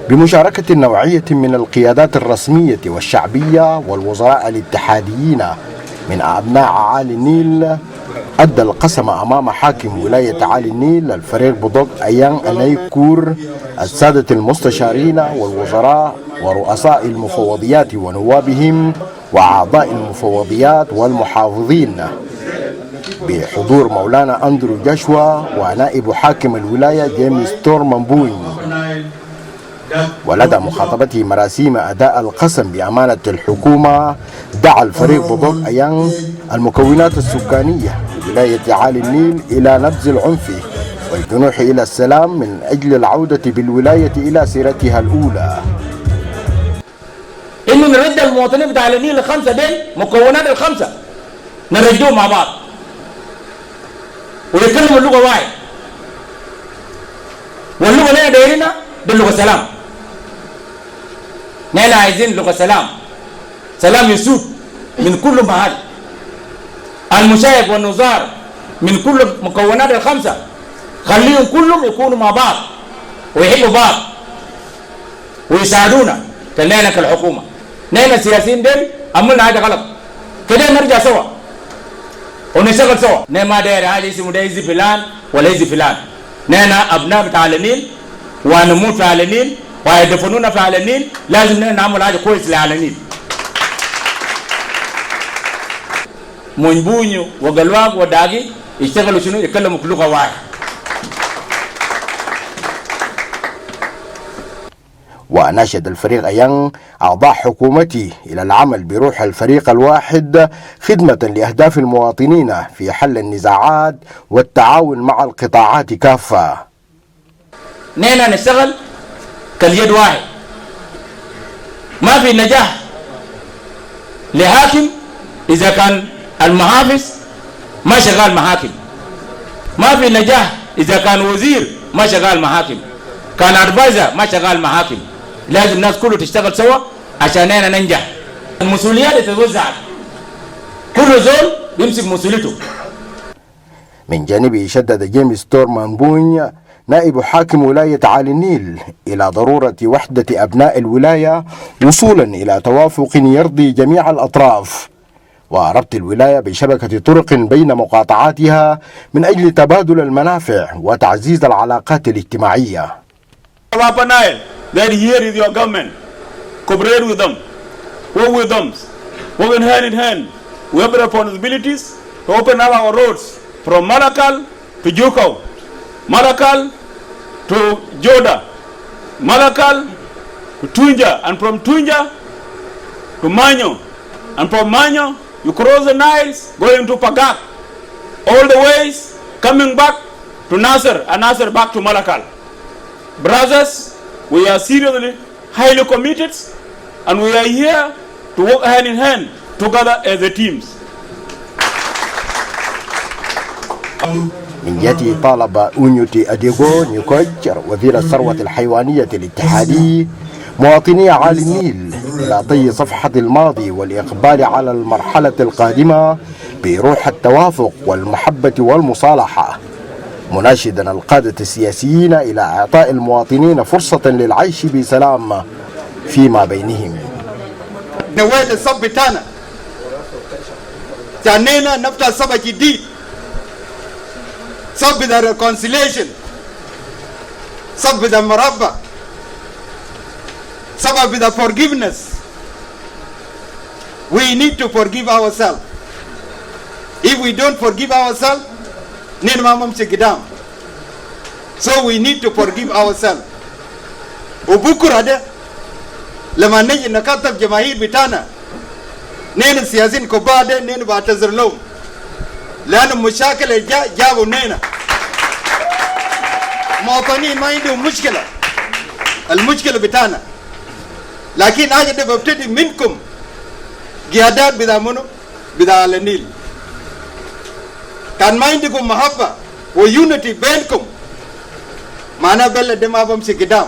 بمشاركة نوعية من القيادات الرسمية والشعبية والوزراء الاتحاديين من أبناء اعالي النيل، أدى القسم أمام حاكم ولاية اعالي النيل الفريق بضوء أيان أنيكور السادة المستشارين والوزراء ورؤساء المفوضيات ونوابهم وأعضاء المفوضيات والمحافظين بحضور مولانا أندرو جاشوا ونائب حاكم الولاية جيمس تورمنبوين. ولدى مخاطبته مراسيم أداء القسم بأمانة الحكومة، دعا الفريق بضوء أيان المكونات السكانية لولاية اعالي النيل إلى نبذ العنف والجنوح إلى السلام من أجل العودة بالولاية إلى سيرتها الأولى. إنه نرد المواطنين بتاع النيل الخمسة دي، مكونات الخمسة نردهم مع بعض ويتكلموا اللغة واحد، واللغة اللي دايرينها دي لغة سلام. نحن عايزين لغة سلام، سلام يسود من كل محل، المشايخ والنظار من كل مكونات الخمسة، خليهم كلهم يكونوا مع بعض ويحبوا بعض ويساعدونا كنحن كالحكومة. نحن السياسيين دول عملنا حاجة غلط كده، نرجع سوا ونشتغل سوا. نحن ما داير حاجة اسمه ده يزي فلان ولا يزي فلان، نحن أبناء بتاع النيل ونموت في على النيل ويدفنونا في على النيل، لازم نعمل حاجه كويس لعلى النيل. مونبونيو وقلواق وداقي يشتغلوا شنو؟ يتكلموا لغه واحده. وناشد الفريق أيان أعضاء حكومته إلى العمل بروح الفريق الواحد خدمة لأهداف المواطنين في حل النزاعات والتعاون مع القطاعات كافة. نحن نشتغل كاليد واحد، ما في نجاح لحاكم إذا كان المحافظ ما شغال محاكم، ما في نجاح إذا كان وزير ما شغال محاكم، كان أدفايزر ما شغال محاكم. لازم الناس كله تشتغل سوا عشان نحن ننجح. المسؤوليات تتوزع، كل زول بيمسك مسؤوليته. من جانبه شدد جيمس تورمنبوين نائب حاكم ولاية اعالي النيل إلى ضرورة وحدة أبناء الولاية وصولا إلى توافق يرضي جميع الأطراف وربط الولاية بشبكة طرق بين مقاطعاتها من أجل تبادل المنافع وتعزيز العلاقات الاجتماعية. That here is your government. Cooperate with them. Work with them. Work hand in hand. We have responsibilities to open up our roads from Malakal to Jukau, Malakal to Joda, Malakal to Tunja, and from Tunja to Manyo, and from Manyo you cross the Niles going to Pagak, all the ways coming back to Nasser, and Nasser back to Malakal. Brothers, we are seriously, highly committed, and we are here to work hand in hand together as a teams. من جهته طالب أونيوتي أديغو نيوكوج وزير الثروة الحيوانية الاتحادي مواطني اعالي النيل إلى طي صفحة الماضي والإقبال على المرحلة القادمة بروح التوافق والمحبة والمصالحة، مناشدا القادة السياسيين إلى إعطاء المواطنين فرصة للعيش بسلام فيما بينهم. نويت الصب بتاعنا تعنينا نفتح صب جديد، صب ذا reconciliation، صب ذا مربع، صب ذا forgiveness. We need to forgive ourselves. If we don't forgive ourselves, nini mama mchikidam. So we need to forgive ourselves. Ubukura de lama neji nakatab jamahir bitana nini siyazin kubade nini batazirlom lana mushakil jabu nina مواطنين ما عندهم مشكلة، المشكلة بتاعنا. لكن حاجة ده ببتدي منكم، قيادات بتاع منو؟ بتاع النيل. كان ما عندكم محبة ويونتي بينكم، معناه بلد ده ما بمشي قدام.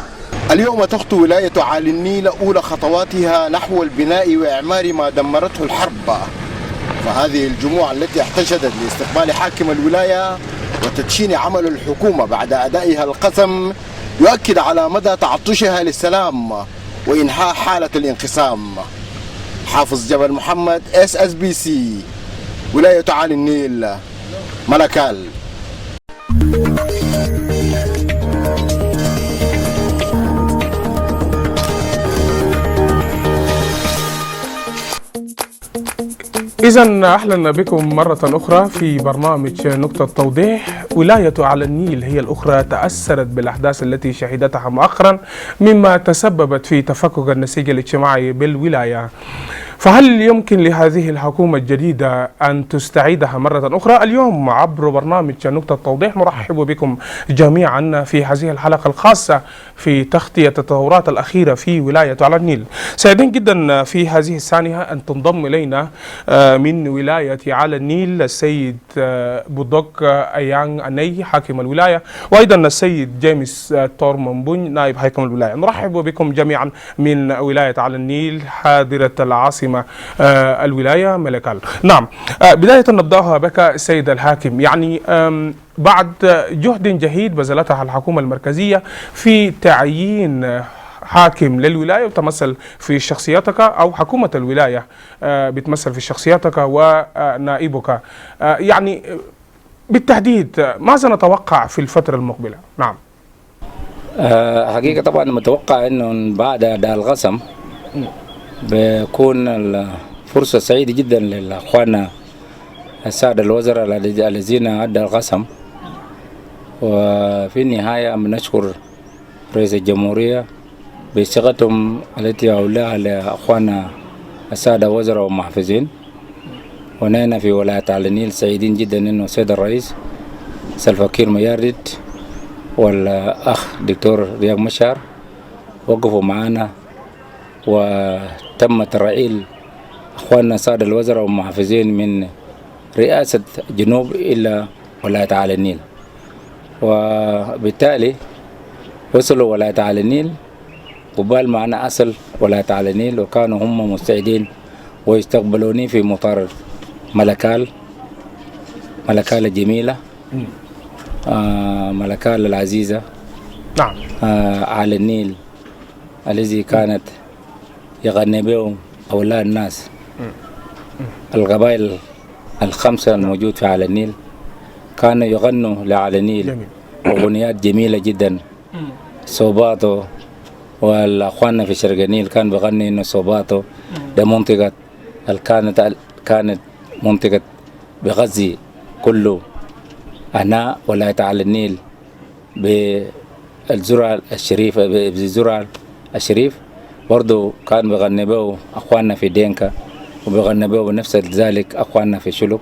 اليوم تخطو ولاية اعالي النيل أولى خطواتها نحو البناء وإعمار ما دمرته الحرب. فهذه الجموع التي احتشدت لاستقبال حاكم الولاية وتدشين عمل الحكومة بعد أدائها القسم يؤكد على مدى تعطشها للسلام وإنهاء حالة الانقسام. حافظ جبل محمد، SSBC، ولاية اعالي النيل، ملكال. إذن أهلا بكم مرة أخرى في برنامج نقطة توضيح. ولاية اعالي النيل هي الأخرى تأثرت بالأحداث التي شهدتها مؤخرا، مما تسببت في تفكك النسيج الاجتماعي بالولاية. فهل يمكن لهذه الحكومة الجديدة أن تستعيدها مرة أخرى؟ اليوم عبر برنامج نقطة توضيح نرحب بكم جميعا في هذه الحلقة الخاصة في تغطية التطورات الأخيرة في ولاية اعالي النيل. سعيدين جدا في هذه الثانية أن تنضم إلينا من ولاية اعالي النيل السيد بودوك أيان الني حاكم الولاية، وأيضا السيد جيمس تورمنبون نائب حاكم الولاية. نرحب بكم جميعا من ولاية اعالي النيل حاضرة العاصمة الولاية ملكال. نعم، بداية نبدأها بك السيد الحاكم. يعني بعد جهد جهيد بذلتها الحكومة المركزية في تعيين حاكم للولاية بتمثل في شخصيتك، أو حكومة الولاية بتمثل في شخصيتك ونائبك، يعني بالتحديد ماذا نتوقع في الفترة المقبلة؟ نعم. حقيقة طبعا متوقع أنه بعد أداء القسم بيكون الفرصة سعيدة جدا للأخوان السادة الوزراء الذين أدى القسم. وفي النهاية بنشكر رئيس الجمهورية بثقتهم التي أولاها لأخواننا السادة الوزراء والمحافظين. ونحن في ولاية اعالي النيل سعيدين جدا أنه السيد الرئيس سلفاكير مياردد والأخ دكتور رياض مشار وقفوا معنا وتم ترعيل أخواننا السادة الوزراء والمحافظين من رئاسة جنوب إلى ولاية اعالي النيل. وبالتالي وصلوا ولاية اعالي النيل قبال معنا أصل ولاية اعالي النيل، وكانوا هم مستعدين ويستقبلوني في مطار ملكال الجميلة، ملكال العزيزة. نعم. اعالي النيل الذي كانت يغني به أولاد الناس، القبائل الخمسة الموجود في اعالي النيل كانوا يغنوا لاعالي النيل أغنيات جميلة جدا. صوباتو والأخواننا في شرق النيل كان بغني إنه صوباتو ده منطقة كانت منطقة بغزي كله أنا ولاية اعالي النيل بالزرع الشريف، بالزرع الشريف برضو كان بغني به أخواننا في دينكا، وبغني به بنفس ذلك أخواننا في شلوك.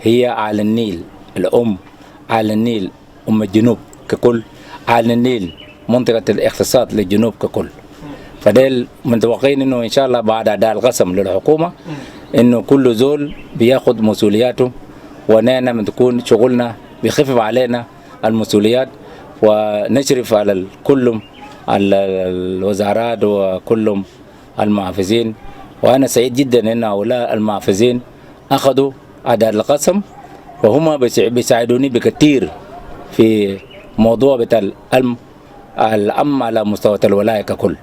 هي اعالي النيل الأم، اعالي النيل أم الجنوب ككل، اعالي النيل منطقة الاقتصاد للجنوب ككل. فديل متوقعين إنه إن شاء الله بعد أداء القسم للحكومة إنه كل زول بياخد مسؤولياته، ونحن من تكون شغلنا بيخفف علينا المسؤوليات ونشرف على كلهم الوزارات وكلهم المحافظين. وأنا سعيد جدا إن هؤلاء المحافظين أخذوا أداء القسم، وهم بيساعدوني بكثير في موضوع بتاع الأمن على مستوى الولاية ككل.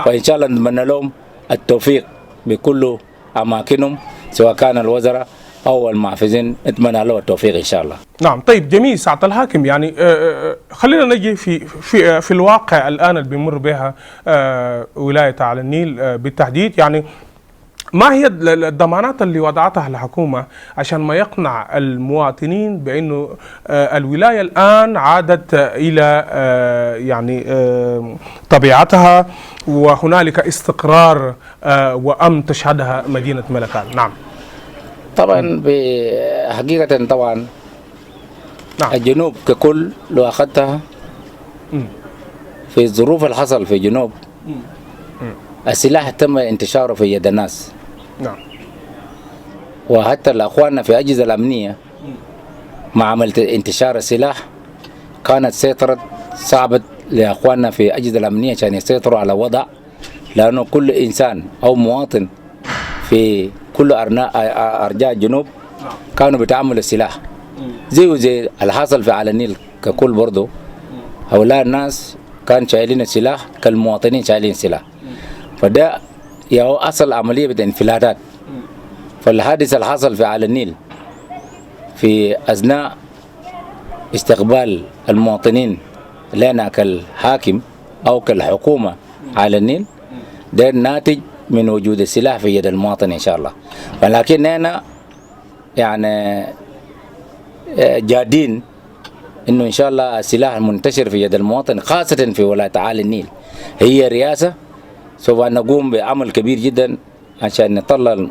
وإن شاء الله نتمنى لهم التوفيق بكل أماكنهم، سواء كان الوزراء أو المحافظين، نتمنى له التوفيق إن شاء الله. نعم. طيب جميل سعادة الحاكم، يعني خلينا نجي في الواقع الآن اللي بيمر بها ولاية اعالي النيل بالتحديد. يعني ما هي الضمانات اللي وضعتها الحكومة عشان ما يقنع المواطنين بأنه الولاية الآن عادت إلى يعني طبيعتها وهنالك استقرار وأمن تشهدها مدينة ملكال؟ نعم. طبعا بحقيقة طبعا نعم. الجنوب ككل لو أخذتها في الظروف اللي حصل في جنوب السلاح تم انتشاره في يد الناس. نعم. وحتى اخواننا في الاجهزه الامنيه مع عمليه انتشار السلاح كانت سيطره صعبه لاخواننا في الاجهزه الامنيه عشان يسيطروا على وضع، لانه كل انسان او مواطن في كل ارجاء الجنوب كانوا بيتعاملوا السلاح زي اللي حصل في اعالي النيل ككل. برضه هؤلاء الناس كانوا شايلين السلاح كالمواطنين شايلين السلاح، فده هو اصل عمليه انفلاتات. فالحادث اللي حصل في اعالي النيل في اثناء استقبال المواطنين لنا كالحاكم او كالحكومه على النيل ده ناتج من وجود السلاح في يد المواطن ان شاء الله. ولكن هنا يعني جادين انه ان شاء الله السلاح المنتشر في يد المواطن خاصه في ولايه اعالي النيل هي رئاسه سوف نقوم بعمل كبير جدا عشان نطلع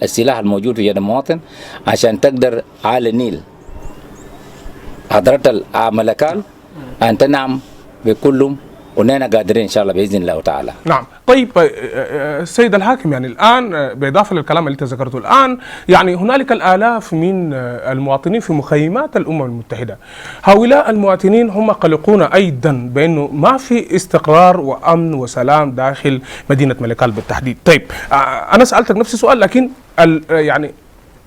السلاح الموجود في يد المواطن عشان تقدر اعالي النيل حضرت الملكان ان تنعم بكلهم، ونحن قادرين ان شاء الله باذن الله تعالى. نعم. طيب السيد الحاكم، يعني الان بالاضافه للكلام اللي انت ذكرته الان، يعني هنالك الالاف من المواطنين في مخيمات الامم المتحده. هؤلاء المواطنين هم قلقون ايضا بانه ما في استقرار وامن وسلام داخل مدينه ملكال بالتحديد. طيب انا سالتك نفس السؤال، لكن يعني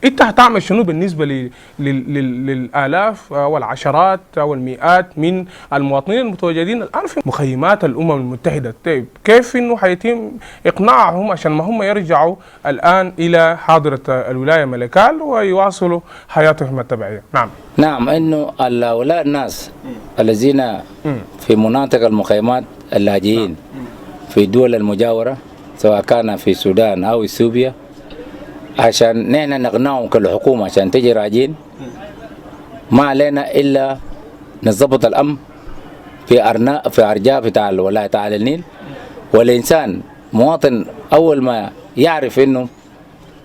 انت هتعمل شنو بالنسبه للالاف والعشرات والمئات من المواطنين المتواجدين الان في مخيمات الامم المتحده؟ طيب كيف انه حيتم اقناعهم عشان ما هم يرجعوا الان الى حاضره الولايه ملكال ويواصلوا حياتهم الطبيعيه؟ نعم انه هؤلاء الناس الذين في مناطق المخيمات اللاجئين في الدول المجاوره سواء كان في السودان او اثيوبيا، عشان نحن نقنعهم كالحكومة عشان تجي راجين ما علينا إلا نضبط الأمن في أرجاء بتاع الولاية تعالى النيل. والإنسان مواطن أول ما يعرف إنه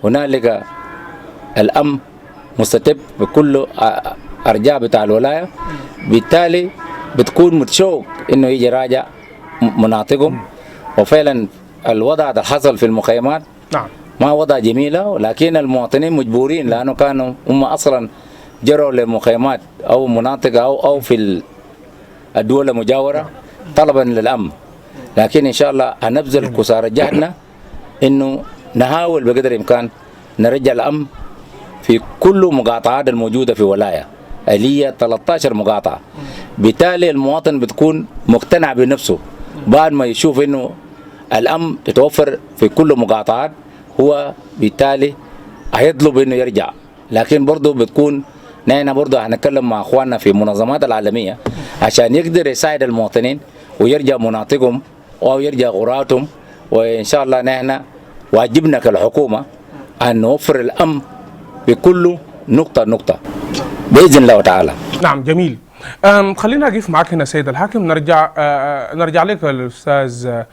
هنالك الأمن مستتب بكل أرجاء بتاع الولاية، بالتالي بتكون متشوق إنه يجي راجع مناطقهم. وفعلا الوضع اللي حصل في المخيمات ما وضع جميلة، ولكن المواطنين مجبورين لأنه كانوا هم أصلا جروا لمخيمات أو مناطق أو في الدول المجاورة طلبا للأمن. لكن إن شاء الله هنبذل قصارى جهدنا إنه نحاول بقدر الإمكان نرجع الأمن في كل مقاطعات الموجودة في ولاية اللي هي 13 مقاطعة. بالتالي المواطن بتكون مقتنع بنفسه بعد ما يشوف إنه الأمن تتوفر في كل مقاطعات، هو بالتالي هيطلب انه يرجع. لكن برضه بتكون نحن برضه هنتكلم مع اخواننا في المنظمات العالميه عشان يقدر يساعد المواطنين ويرجع مناطقهم او يرجع غراتهم. وان شاء الله نحن واجبنا كالحكومه ان نوفر الامن بكل نقطه باذن الله تعالى. نعم جميل. خلينا اقف معك هنا سيد الحاكم، نرجع لك الاستاذ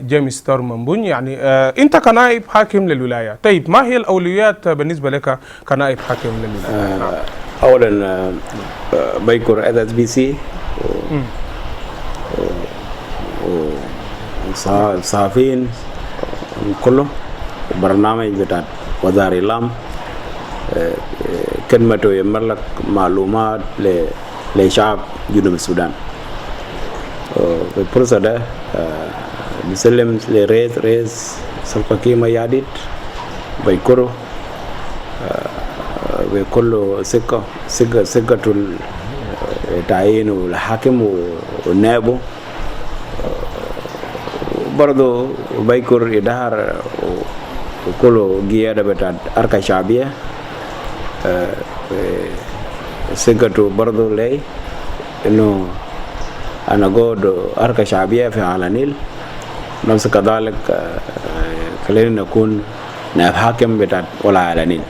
جيمس تورمنبون. يعني انت كنائب حاكم للولايه، طيب ما هي الاولويات بالنسبه لك كنائب حاكم للولايه؟ اولا بيكر SSBC والصحفيين كله، برنامج بتاع وزارة الإعلام كلمته يملك معلومات لشعب جنوب السودان. في الفرصة ده نسلم لرئيس سلفكي مياديد بيكرو بكل سكة التعيين والحاكم والنائب، برضو بيكر إدار وكل قيادة بتاعت أركة شعبية سكته برضو لي إنه أنا قود أركة شعبية في اعالي النيل. نفس كذلك خلينا نكون نائب حاكم بتاعت ولاية اعالي النيل.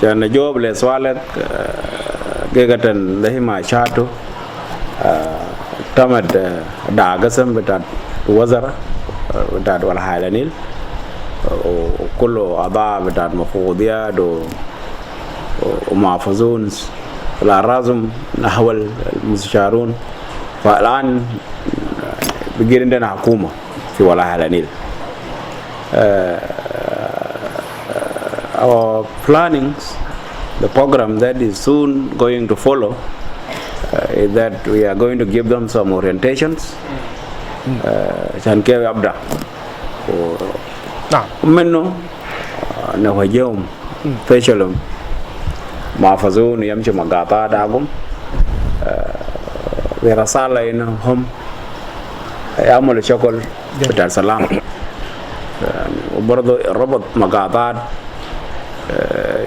كان جواب لسؤالك حقيقة ده ما شاتو تمت دعقسم بتاعت وزارة بتاعت ولاية اعالي النيل وكل أعضاء بتاعت مفوضيات ومحافظون والأرازم نحو المستشارون. فالآن بقي عندنا حكومة في ولاية النيل. Our plannings, the program that is soon going to follow, is that we are going to give them some orientations. عشان كيف يبدأ ومنه نوجههم فشلهم محافظون يمشي مقاطع داقم برسالة إنهم يعملوا شغل بتاع السلام وبرضه ربط مقاطعات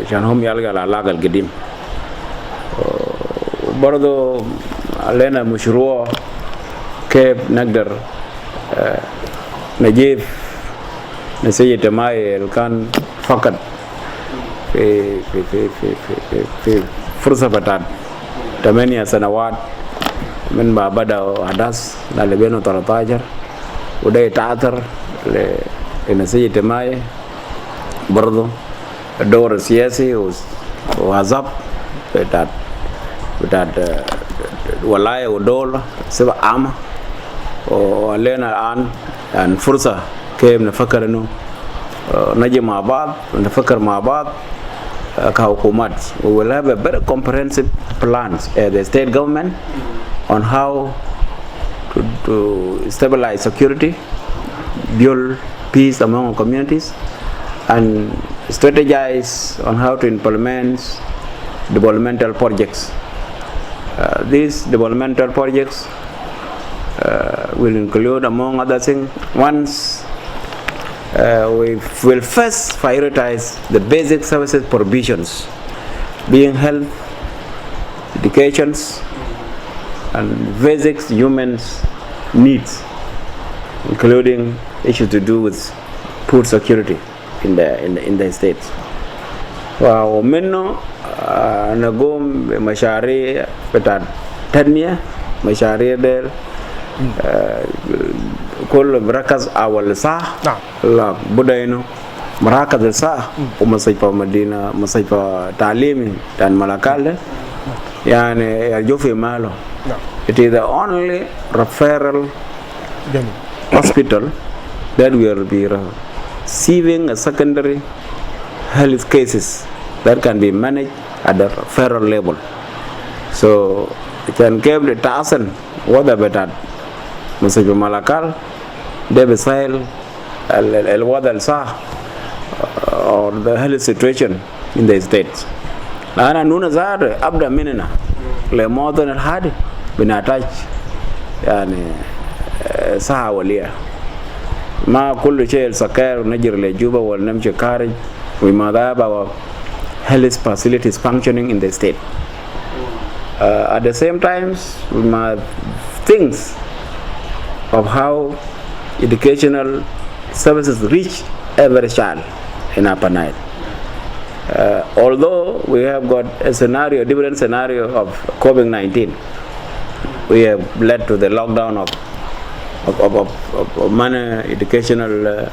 عشان هم يلقى العلاقة القديم. وبرضه علينا مشروع كيف نقدر نجيب نسيج الماء اللي كان فقط في فرصة بتاعت 8 سنوات من ما بدأ أحداث 2013 وده يتعثر لنسيج الماء. برضه الدور السياسي وعزب بتاعت ولاية ودولة سبع عامة. وعلينا الآن يعني فرصة كيف نفكر إنه نجي مع بعض ونفكر مع بعض كحكومات. We will have a very comprehensive plans as the state government on how to stabilize security, build peace among communities, and strategize on how to implement developmental projects. These developmental projects will include, among other things, once we will first prioritize the basic services provisions, being health, educations, and basic human needs, including issues to do with food security in the states. ومنه نقوم بمشاريع بتاعت تنمية. مشاريع ديل كل مركز أول ساعة لا بدا إنه مركز الساعة ومستشفى مدينة مستشفى تعليمي تان ملكالة يعني يرجو في ماله. It is the only referral hospital that will be receiving a secondary health cases that can be managed at the referral level. So it can give the task وضع بتاعت مستشفى ملكال ده بيسهل الوضع الصح or the health situation in the states. أنا نونا زار أبدأ مننا لموضوع الحادي بنحتاج يعني صحة أولية. ما كل شيء السكر ونجر لجوبة ونمشي خارج وما our health facilities functioning in the state. At the same time, we must think of how educational services reach every child in Upper Nile. Although we have got a scenario, different scenario of COVID-19, we have led to the lockdown of many educational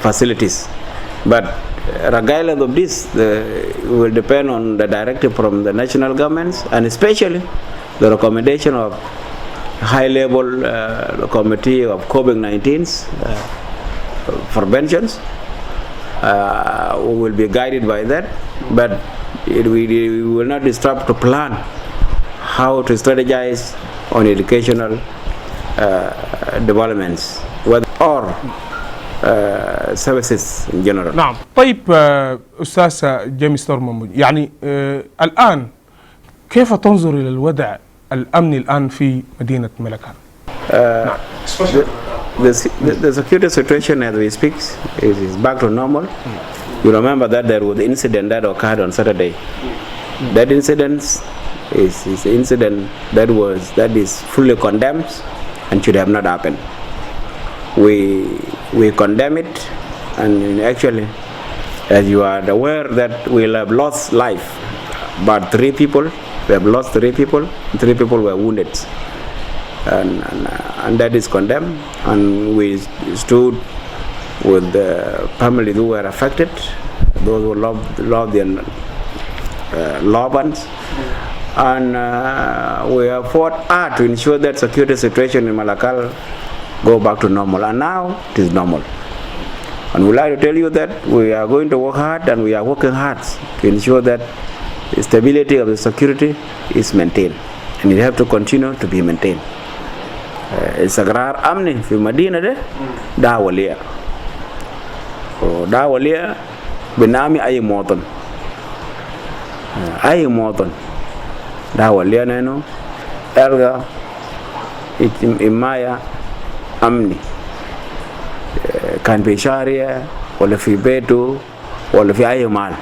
facilities. But regardless of this, it will depend on the directive from the national governments and especially the recommendation of high-level committee of COVID-19's preventions. We will be guided by that, but we will not disrupt to plan how to strategize on educational developments or services in general. نعم. طيب أستاذ جيمس نورمان، يعني الآن كيف تنظر إلى الوضع الأمني الآن في مدينة ملكال؟ The security situation as we speak is back to normal. You remember that there was an incident that occurred on Saturday. That incident is an incident that is fully condemned and should have not happened. We condemn it, and actually, as you are aware, that we have lost life. But 3 people, we have lost 3 people, 3 people were wounded. And that is condemned, and we stood with the families who were affected, those who lost their loved ones, and we have fought hard to ensure that security situation in Malakal go back to normal, and now it is normal. And we'd like to tell you that we are going to work hard, and we are working hard to ensure that the stability of the security is maintained, and it have to continue to be maintained. Sagrar amni fi Madina de dawalia. Dawalia benami ay moton. Ay moton. Dawalia neno erga imaya amni. Kan fi sharia wala fi betu wala fi ay mal.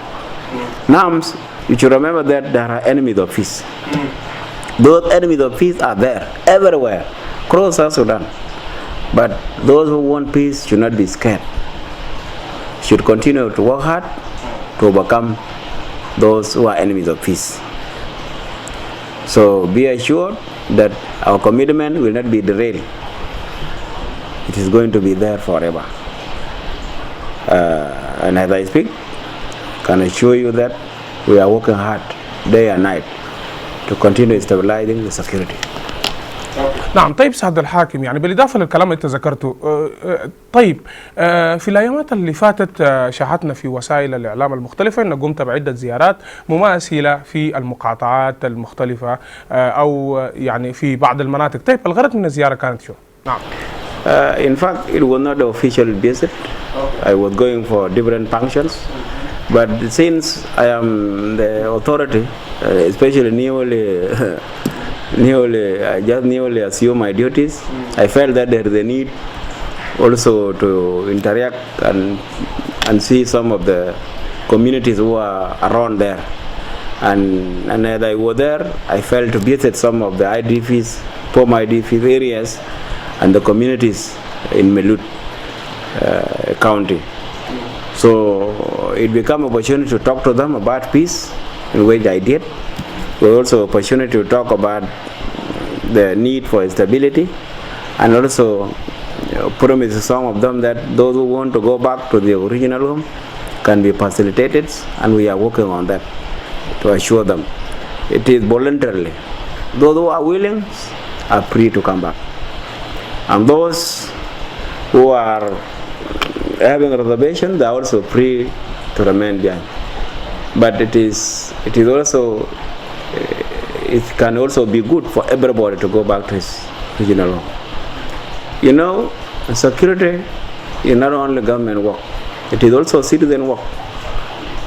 Nams, you should remember that there are enemies of peace. Those enemies of peace are there everywhere across South Sudan. But those who want peace should not be scared. Should continue to work hard to overcome those who are enemies of peace. So be assured that our commitment will not be derailed. It is going to be there forever. And as I speak, I can assure you that we are working hard day and night to continue stabilizing the security. نعم. طيب سعد الحاكم، يعني بالإضافة للكلام اللي انت ذكرته، طيب في الأيامات اللي فاتت شاهدنا في وسائل الإعلام المختلفة أن قمت بعدة زيارات مماثلة في المقاطعات المختلفة أو يعني في بعض المناطق. طيب الغرض من الزيارة كانت شو؟ نعم. In fact, it was not the official visit. I was going for different functions. But since I am the authority, especially I just newly assumed my duties, I felt that there is a need also to interact and see some of the communities who are around there. And as I was there, I felt to visit some of the IDPs, former IDPs areas and the communities in Melut County. So it became an opportunity to talk to them about peace, in which I did. We also opportunity to talk about the need for stability, and also promise some of them that those who want to go back to the original home can be facilitated, and we are working on that to assure them. It is voluntarily. Those who are willing are free to come back, and those who are having a reservation, they are also free to remain behind. But it is also, it can also be good for everybody to go back to his original home. You know, security is not only government work, it is also citizen work.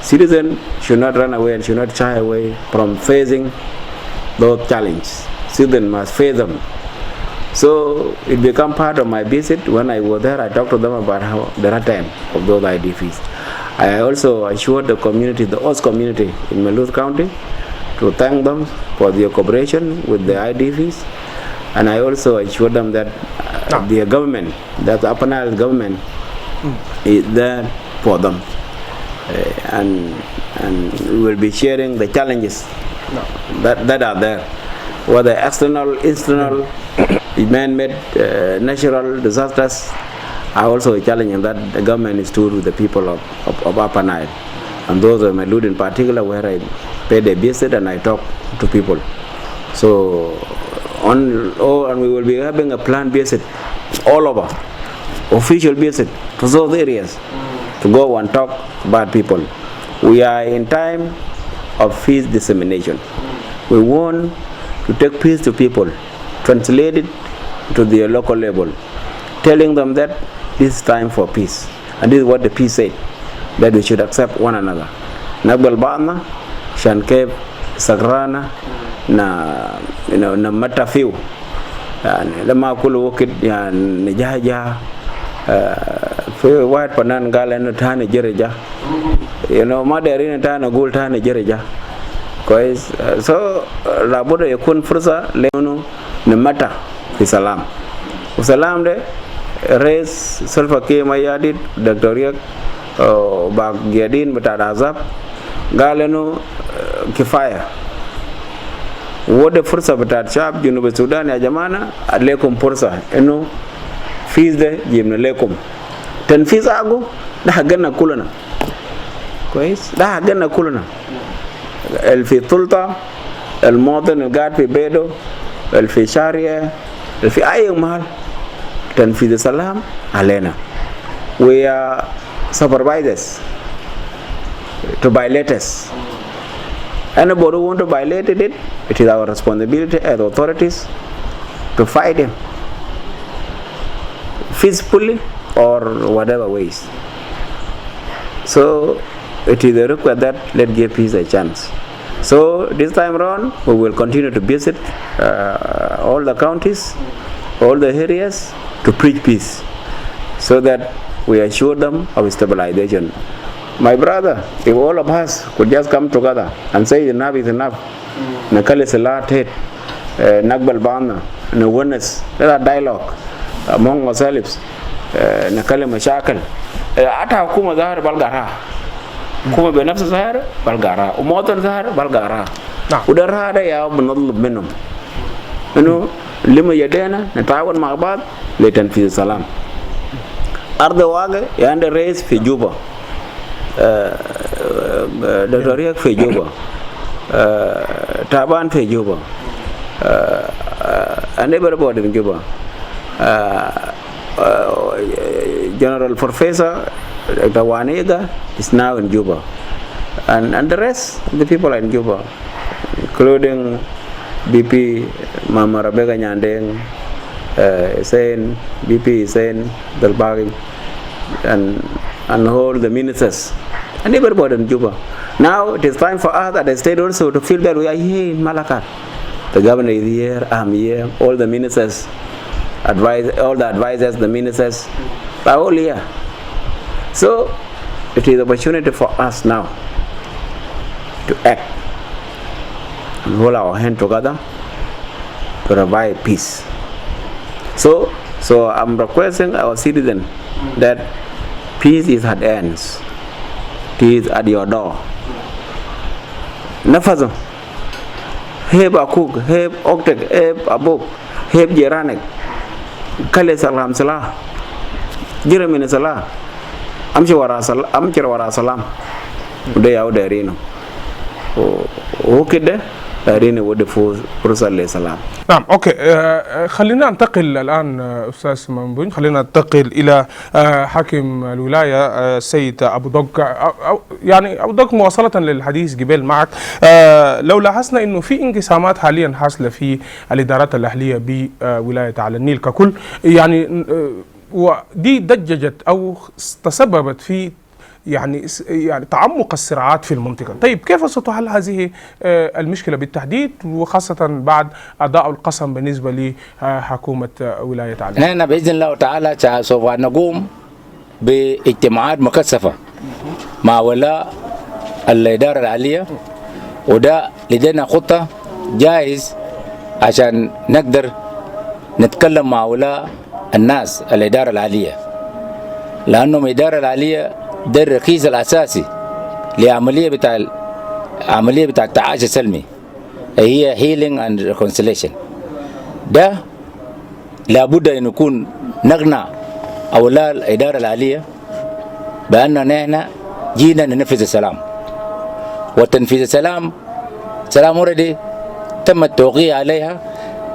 Citizens should not run away and should not shy away from facing those challenges. Citizens must face them. So it became part of my visit. When I was there, I talked to them about how the time of those IDPs. I also assured the community, the host community in Melut County, to thank them for their cooperation with the IDPs. And I also assured them that the government, that the Upper Nile government is there for them. And we will be sharing the challenges that are there, whether external, internal, man-made, natural disasters are also a challenge that the government is stood with the people of Upper Nile. And those of Melut in particular, where I paid a visit and I talked to people. So, and we will be having a planned visit all over, official visit to those areas to go and talk about people. We are in time of peace dissemination. We want to take peace to people, translate it to their local level, telling them that this is time for peace. And this is what the peace said, that we should accept one another. Nagbal Ba'na, Shankeb, Sagrana, na matafiu. Lama kulu wakit yan jaja, fi wad panan galan tane jereja. You know, madarin tane gul tane jereja. So labuda yakun fursa leno namata fi salam. Salam de res selfa ke mayadit doktoriak bag giadin betada azab galeno kifaya. Wode fursa betat shab junub Sudan ya jamana alaikum fursa eno fees de jimna lekum ten fees ago da haganna kulana كويس ده حقنا كلنا في السلطة المواطن القاعد في بيته في شارع في أي محل تنفيذ السلام علينا. We are supervisors to violators. Anybody who want to violate it, it is our responsibility as authorities to fight him peacefully or whatever ways. So it is a request that let's give peace a chance. So this time around, we will continue to visit all the counties, all the areas to preach peace, so that we assure them of stabilization. My brother, if all of us could just come together and say enough is enough, nakal is a lot hate, nakbal bana, no oneness, let our dialogue among ourselves, nakal mashakal, ata hukuma zahar balgara, hukuma benafsa zahar balgara, umotan zahar balgara, udara ada ya menolak minum, lima yadena, natawan ma'abad, letan fi salam. Arda waga yang ada race fi Juba, Doktoriak fi Juba, Taban fi Juba, and everybody in Juba. General Professor Dr. Wanega is now in Juba, and the rest of the people are in Juba, including BP Mama Rebecca Nyandeng, Hussein, BP Hussein Dalbagi, and all the ministers and everybody in Juba. Now it is time for us at the state also to feel that we are here in Malacca. The governor is here, I'm here, all the ministers, all the advisors, the ministers are all here. So it is an opportunity for us now to act and hold our hand together to revive peace. So I'm requesting our citizens that peace is at ends. Peace at your door. Nafazo. Heb akuk, heb oktek, heb abuk, heb jeranek. Kale salam salah. Jiramine salah. Amchir wara salam. Udah ya udah rino. Okey ريني ودفو فرصة للسلام. نعم اوكي خلينا ننتقل الان استاذ منبون، خلينا ننتقل الى حاكم الولايه السيد ابو ضق. يعني ابو ضق مواصله للحديث قبل معك، لو لاحظنا انه في انقسامات حاليا حاصله في الادارات الاهليه بولايه اعالي النيل ككل، يعني ودي دججت او تسببت في يعني تعمق الصراعات في المنطقة. طيب كيف ستحل هذه المشكلة بالتحديد، وخاصة بعد أداء القسم بالنسبة لحكومة ولاية اعالي؟ نحن بإذن الله تعالى سوف نقوم باجتماعات مكثفة مع ولاء الإدارة العالية، وده لدينا خطة جاهز عشان نقدر نتكلم مع ولاء الناس الإدارة العالية، لأنهم الإدارة العالية ده الركيز الأساسي لعملية بتاع التعايش السلمي، هي healing and reconciliation. ده لابد أن يكون نقنع أولاء الإدارة العالية بأننا نحن جينا ننفذ السلام، وتنفيذ السلام already تم التوقيع عليها،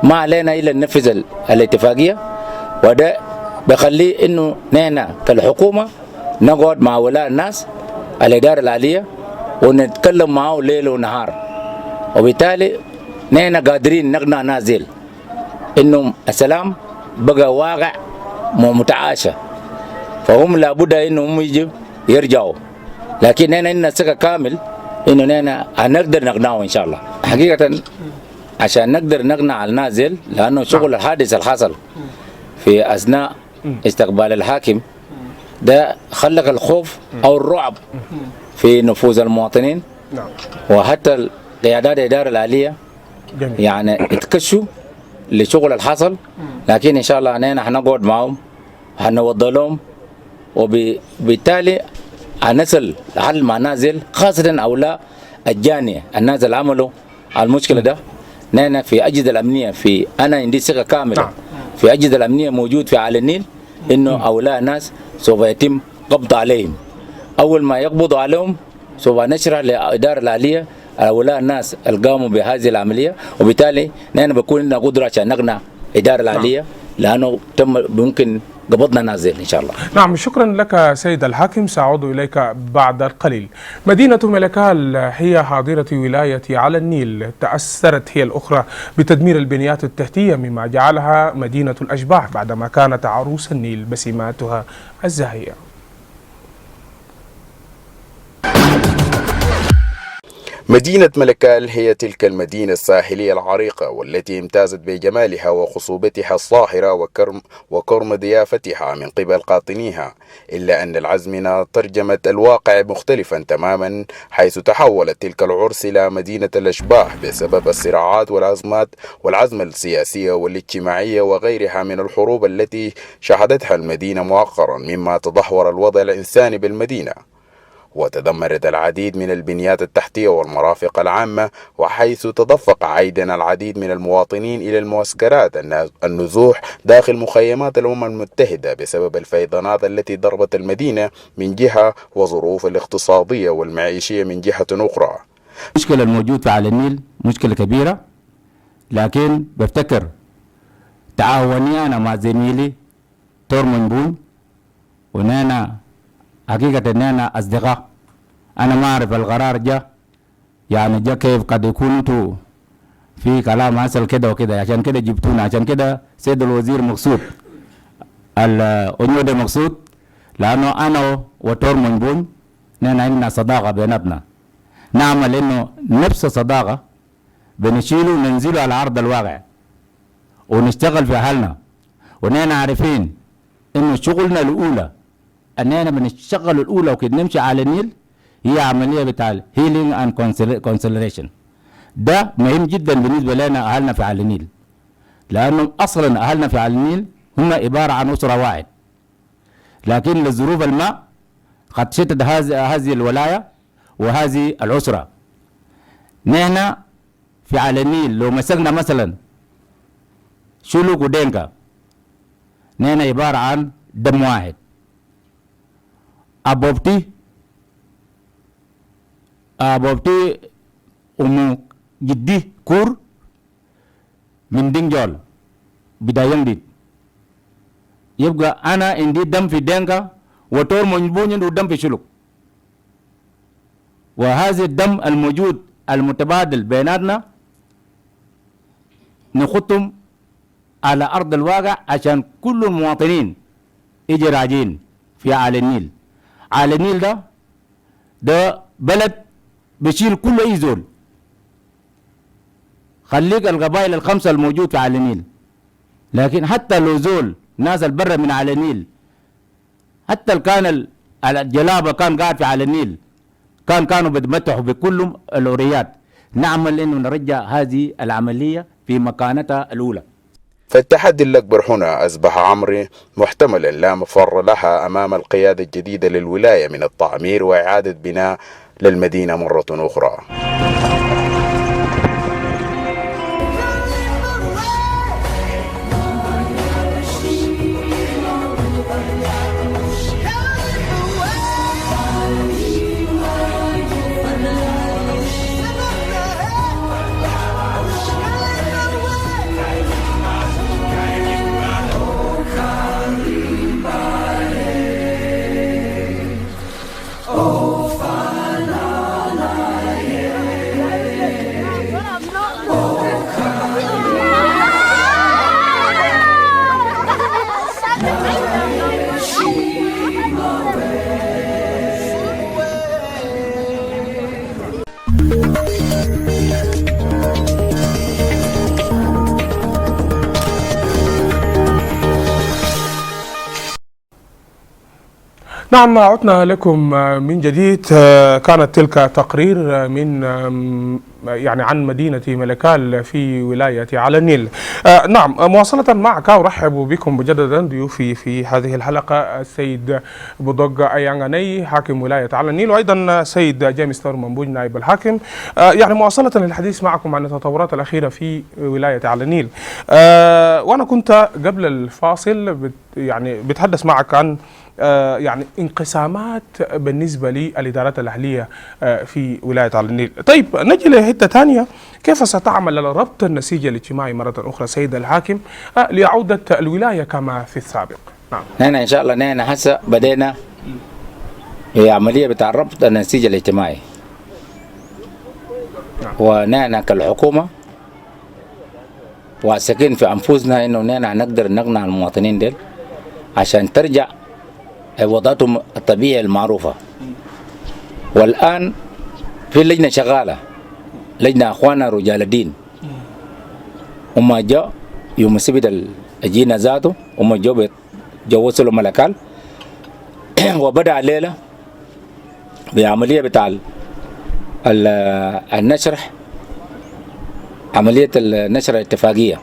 ما علينا إلا ننفذ الاتفاقية، وده بخلي إنه نحن كالحكومة نقعد مع ولاء الناس الإدارة العالية ونتكلم معه ليل ونهار، وبالتالي نحن قادرين نقنع نازل إنه السلام بقى واقع متعاشى، فهم لابد إنهم يجوا يرجعوا، لكن نحن عندنا ثقة كامل إنه نحن هنقدر نقنعه إن شاء الله. حقيقة عشان نقدر نقنع النازل، لأنه شغل الحادث الحصل في أثناء استقبال الحاكم ده خلق الخوف أو الرعب في نفوذ المواطنين، وحتى قيادات الإدارة العالية يعني اتكشوا لشغل الحصل، لكن إن شاء الله نحن هنقعد معهم هنوضح لهم، وبالتالي هنصل حل مع نازل، خاصة أولاء الجانية الناس اللي عملوا المشكلة ده. نحن في أجهزة الأمنية، أنا عندي ثقة كاملة في أجهزة الأمنية موجود في اعالي النيل إنه أولاء الناس سوف يتم قبض عليهم. أول ما يقبضوا عليهم سوف نشرح للإدارة العالية هؤلاء الناس اللي قاموا بهذه العملية، وبالتالي نحن بكون لنا قدرة عشان نقنع إدارة العالية لأنه تم ممكن قبضنا نازل إن شاء الله. نعم، شكرا لك سيد الحاكم، سأعود إليك بعد القليل. مدينة ملكال هي حاضرة ولاية على النيل، تأثرت هي الأخرى بتدمير البنيات التحتية مما جعلها مدينة الأشباح بعدما كانت عروس النيل بسماتها الزاهية. مدينة ملكال هي تلك المدينة الساحلية العريقة والتي امتازت بجمالها وخصوبتها الصاهرة وكرم ضيافتها من قبل قاطنيها، إلا أن العزمنة ترجمت الواقع مختلفا تماما، حيث تحولت تلك العرس إلى مدينة الأشباح بسبب الصراعات والعزمة السياسية والاجتماعية وغيرها من الحروب التي شهدتها المدينة مؤخرا، مما تدهور الوضع الإنساني بالمدينة وتدمرت العديد من البنيات التحتية والمرافق العامة، وحيث تدفق أيضا العديد من المواطنين إلى المعسكرات النزوح داخل مخيمات الأمم المتحدة بسبب الفيضانات التي ضربت المدينة من جهة وظروف الاقتصادية والمعيشية من جهة أخرى. المشكلة الموجودة على النيل مشكلة كبيرة، لكن بفتكر تعاوني أنا مع زميلي تورمون بون، ونانا حقيقة أننا أصدقاء. أنا ما أعرف القرار جاء يعني جاء كيف، قد يكون في كلام حصل كده وكده، عشان كده جبتونا، عشان كده سيد الوزير مقصود الأنيو ده مقصود، لأنه أنا وتورمون بون نحن عندنا صداقة بيناتنا، نعمل إنه نفس الصداقة بنشيله وننزله على أرض الواقع ونشتغل في حالنا، ونحن عارفين إنه شغلنا الأولى أننا بنشتغل الأولى وكده نمشي على النيل هي عملية بتاع healing and conciliation. ده مهم جدا بالنسبة لنا أهلنا في على النيل، لأنه أصلا أهلنا في على النيل هم عبارة عن أسرة واحد، لكن لظروف الماء قد شتت هذه الولاية وهذه الأسرة. نحن في على النيل لو مسكنا مثلا شلوك ودينكا، نحن عبارة عن دم واحد. أبوبتي أمو جدي كور من دينجول بداية دي، يبقى أنا عندي دم في دينكا وتور منبوني ودم في شلوك، وهذا الدم الموجود المتبادل بيناتنا نخطهم على أرض الواقع عشان كل المواطنين يجي راجين في على النيل. على النيل ده بلد بشيل كل أي زول، خليك القبائل الخمسة الموجود في على النيل، لكن حتى لو زول ناس البر من على النيل، حتى كان الجلابة كان قاعد في على النيل كانوا بيتمتعوا بكل الأوريات، نعمل إنه نرجع هذه العملية في مكانتها الأولى. فالتحدي الأكبر هنا أصبح عمري محتملا لا مفر لها أمام القيادة الجديدة للولاية من التعمير وإعادة بناء للمدينة مرة أخرى. نعم، عدنا لكم من جديد. كانت تلك تقرير من يعني عن مدينة ملكال في ولاية على النيل. نعم، مواصلة معك أرحب بكم مجددا ضيوفي في هذه الحلقة السيد بودوغ أيانغاني حاكم ولاية على النيل، وأيضا سيد جيمس تورمنبوج نائب الحاكم. يعني مواصلة للحديث معكم عن التطورات الأخيرة في ولاية على النيل. وأنا كنت قبل الفاصل يعني بتحدث معك عن يعني انقسامات بالنسبة للإدارات الأهلية في ولاية على النيل. طيب نجي لحتة ثانية، كيف ستعمل على ربط النسيج الاجتماعي مرة أخرى سيد الحاكم لعودة الولاية كما في السابق؟ نعم. نحن إن شاء الله نحن هسه بدينا عملية بتاع ربط النسيج الاجتماعي. ونحن كالحكومة واثقين في أنفسنا إنه نحن نقدر نقنع المواطنين ديل عشان ترجع وضعتهم الطبيعية المعروفة. والآن في لجنة شغالة، لجنة أخوانا رجال الدين، هم جاء يوم السبت الجينا ذاته، هم جو وصلوا ملكال وبدأ الليلة بعملية بتاع النشر، عملية النشر الاتفاقية.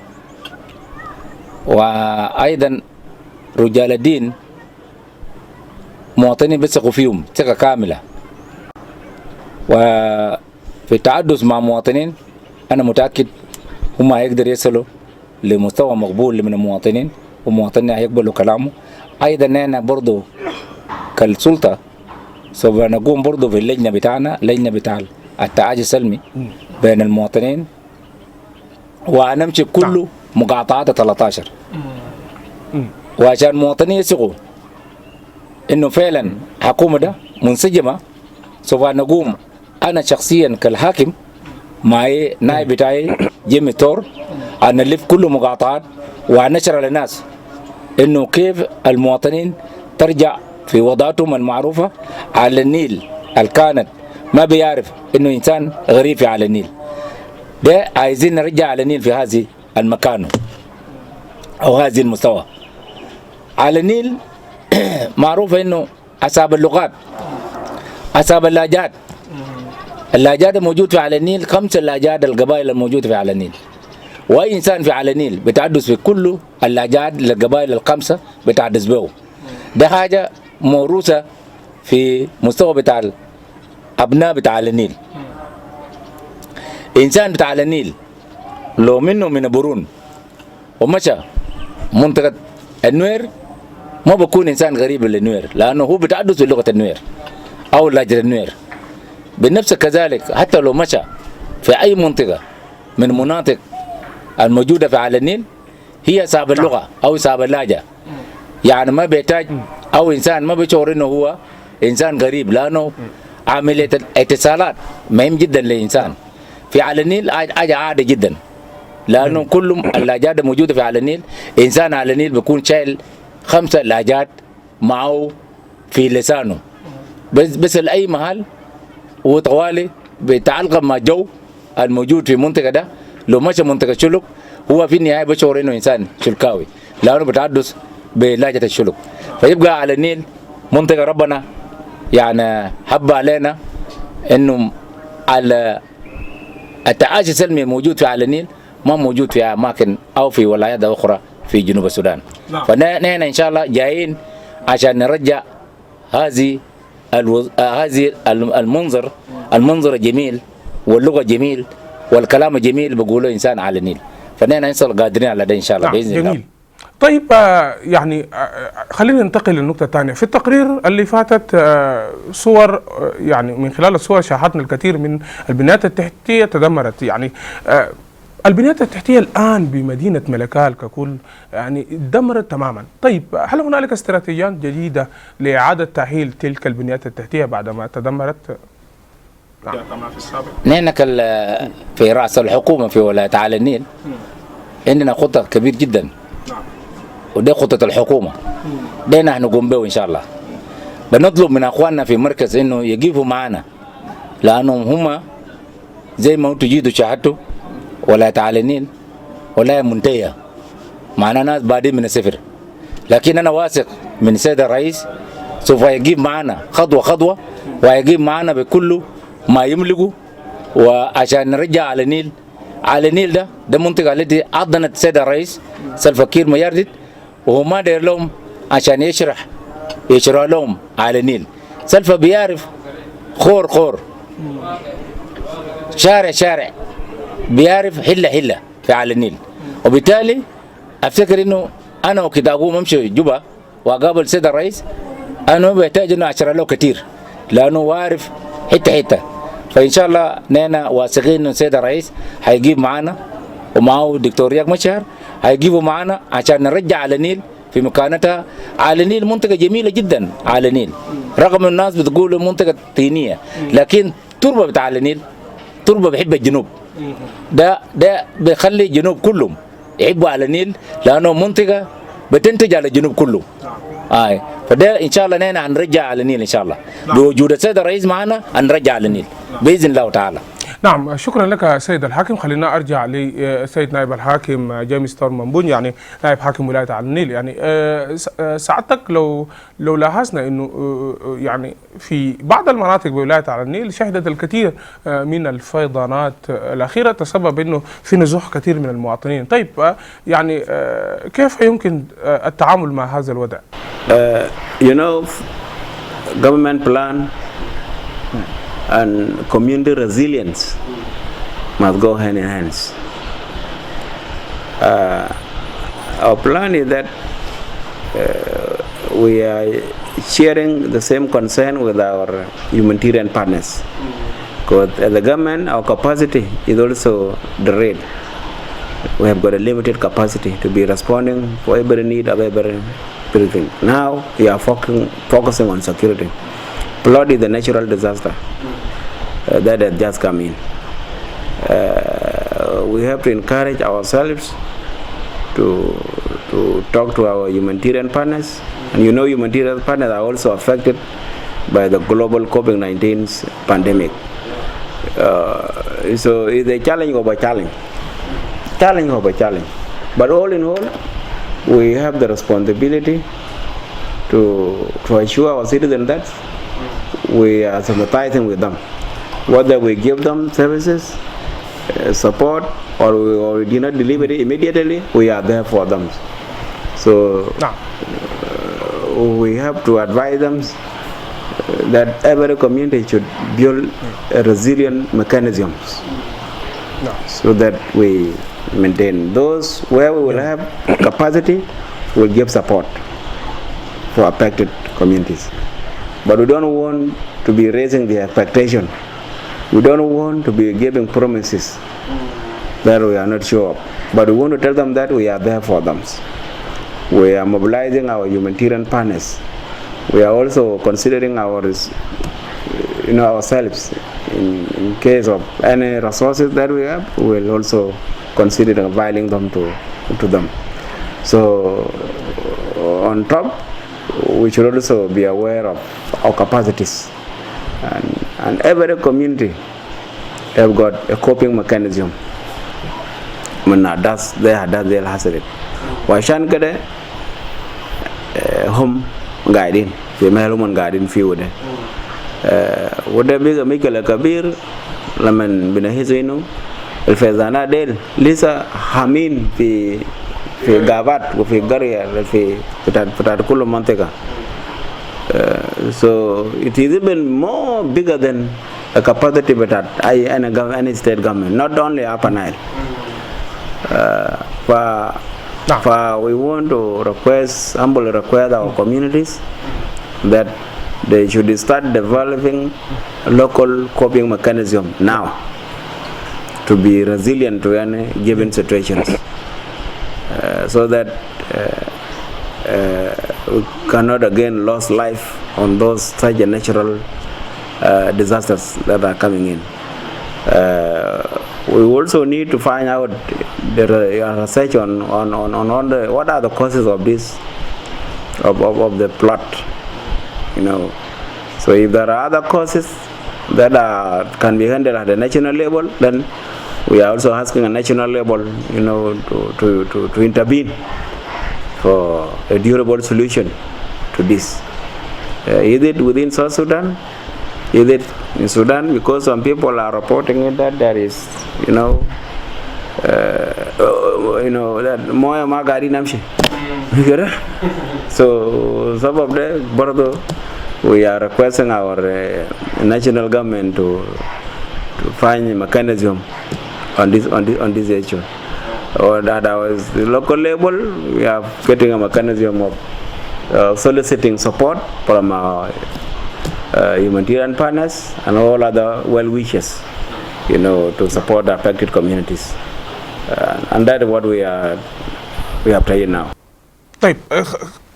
وأيضا رجال الدين مواطنين بيثقوا فيهم ثقة كاملة، وفي التحدث مع مواطنين أنا متأكد هم هيقدر يصلوا لمستوى مقبول من المواطنين، ومواطنين هيقبلوا كلامه. أيضا أنا برضو كالسلطة سوف نقوم برضو في اللجنة بتاعنا، لجنة بتاع التعاجي السلمي بين المواطنين، وهنمشي كله مقاطعات 13 وعشان المواطنين يثقوا انه فعلا حكومة ده منسجمة. سوف نقوم انا شخصيا كالحاكم معي نائب بتاعي جيمي تور ان نلف كل مقاطعات ونشر للناس انه كيف المواطنين ترجع في وضعتهم المعروفة على النيل الكانت ما بيعرف انه انسان غريب في على النيل ده. عايزين نرجع على النيل في هذه المكان او هذه المستوى. على النيل معروفة انه اصحاب اللغات، اصحاب اللهجات، اللهجات الموجود في على النيل 5 لهجات القبائل الموجودة في على النيل، واي انسان في على النيل بتحدث في كل اللهجات للقبائل ال5 بتحدث به. ده حاجة موروثة في مستوى بتاع الابناء بتاع على النيل. انسان بتاع على النيل لو منه من برون ومشى منطقة النوير ما بكون انسان غريب للنوير، لانه هو بتحدث بلغة النوير او لهجة النوير. بالنفس كذلك حتى لو مشى في اي منطقة من مناطق الموجودة في على النيل هي صاحب اللغة او صاحب اللهجة، يعني ما بيحتاج او انسان ما بيشعر انه هو انسان غريب، لانه عملية الاتصالات مهم جدا للانسان في على النيل. حاجة عادة جدا، لانه كل اللهجات الموجودة في على النيل انسان على النيل بيكون شايل 5 لهجات معه في لسانه، بس لأي محل وطوالي بيتعلق مع جو الموجود في المنطقة ده. لو مشى منطقة شلوك هو في النهاية بيشعر انه انسان شلكاوي، لانه بتحدث بلهجة الشلوك. فيبقى على النيل منطقة ربنا يعني حب علينا انه على التعايش السلمي الموجود في على النيل ما موجود في اماكن او في ولايات اخرى في جنوب السودان. فنحن ان شاء الله جايين عشان نرجع هذه المنظر جميل واللغة جميل والكلام جميل بيقولوا انسان على النيل. فنحن نصل قادرين على ده ان شاء الله باذن الله. جميل. طيب يعني خلينا ننتقل للنقطة الثانية. في التقرير اللي فاتت صور، يعني من خلال الصور شاهدنا الكثير من البنايات التحتية تدمرت. يعني البنايات التحتية الآن بمدينة ملكال ككل يعني دمرت تماما. طيب هل هنالك استراتيجيات جديدة لإعادة تأهيل تلك البنايات التحتية بعدما تدمرت كما في السابق؟ نحن في رأس الحكومة في ولاية على النيل عندنا خطة كبير جدا، ودي خطة الحكومة ده نحن نقوم به إن شاء الله. بنطلب من أخواننا في مركز إنه يقفوا معنا، لأنهم هم زي ما أنتم جيتوا شاهدتوا ولاية على النيل ولاية منتهية، معنا ناس بادين من الصفر، لكن أنا واثق من السيد الرئيس سوف يجيب معنا خطوة خطوة ويجيب معنا بكل ما يملكه، وعشان نرجع على النيل. على النيل ده منطقة التي عضنت السيد الرئيس سلفكير مياردت، وهو ما داير لهم عشان يشرح لهم على النيل. سلفا بيعرف خور شارع بيعرف حلة في على النيل. وبالتالي افتكر انه انا وكده اقوم امشي جوبا واقابل السيد الرئيس أنا بحتاج إنه أشرح له كتير لأنه وارف حتة فإن شاء الله نحن واثقين إن السيد الرئيس هيجيب معنا ومعه الدكتور رياض مشهر هيجيبوا معنا عشان نرجع على النيل في مكانتها. على النيل منطقة جميلة جدا على النيل، رغم الناس بتقول منطقة طينية، لكن تربة بتاع النيل تربة بحب الجنوب. ده بيخلي الجنوب كلهم يحبوا على النيل لأنه منطقة بتنتج على الجنوب كله. فده إن شاء الله نحن هنرجع على النيل إن شاء الله. بوجود السيد الرئيس معنا هنرجع على النيل بإذن الله تعالى. نعم، شكرا لك سيد الحاكم. خلينا ارجع لسيد نائب الحاكم جيمس تورمنبون، يعني نائب حاكم ولايه على النيل. يعني سعادتك لو لاحظنا انه يعني في بعض المناطق بولايه على النيل شهدت الكثير من الفيضانات الاخيره تسبب انه في نزوح كثير من المواطنين. طيب يعني كيف يمكن التعامل مع هذا الوضع؟ You know, government plan and community resilience must go hand in hand. Our plan is that we are sharing the same concern with our humanitarian partners. Because as a government, our capacity is also the rate. We have got a limited capacity to be responding for every need of everything. Now we are focusing on security. Flood is a natural disaster that has just come in. We have to encourage ourselves to talk to our humanitarian partners, and you know humanitarian partners are also affected by the global COVID-19 pandemic. So it's a challenge over challenge. But all in all, we have the responsibility to assure our citizens that we are sympathizing with them. Whether we give them services, support, or we do not deliver it immediately, we are there for them. So we have to advise them that every community should build a resilient mechanisms so that we maintain those where we will have capacity, will give support for affected communities. But we don't want to be raising the expectation. We don't want to be giving promises that we are not sure of. But we want to tell them that we are there for them. We are mobilizing our humanitarian partners. We are also considering ourselves in case of any resources that we have. We will also consider availing them to them. So on top, we should also be aware of our capacities, and every community have got a coping mechanism. من أحداث ذي الحصلت وعشان كده هم قاعدين في مهلهم قاعدين فيه وده بيجي مشكلة كبير لما بنحس إنه الفيضانات ديل لسه حامين في غابات وفي قرية في بتاعت كل منطقة. So it is even more bigger than the capacity بتاعت any state government, not only Upper Nile. We want to humbly request our communities that they should start developing local coping mechanism now to be resilient to any given situations, so that we cannot again lose life on those such natural disasters that are coming in. We also need to find out the research on what are the causes of this of the flood. So if there are other causes that can be handled at the national level, then we are also asking a national level, to intervene for a durable solution to this. Is it within South Sudan? Is it in Sudan? Because some people are reporting it that there is, that Moya Magari Namshi. So some of them, we are requesting our national government to find a mechanism on this issue. Or that the local level, we are getting a mechanism of soliciting support from our humanitarian partners and all other well-wishers, to support the affected communities. And that is what we are trying now. طيب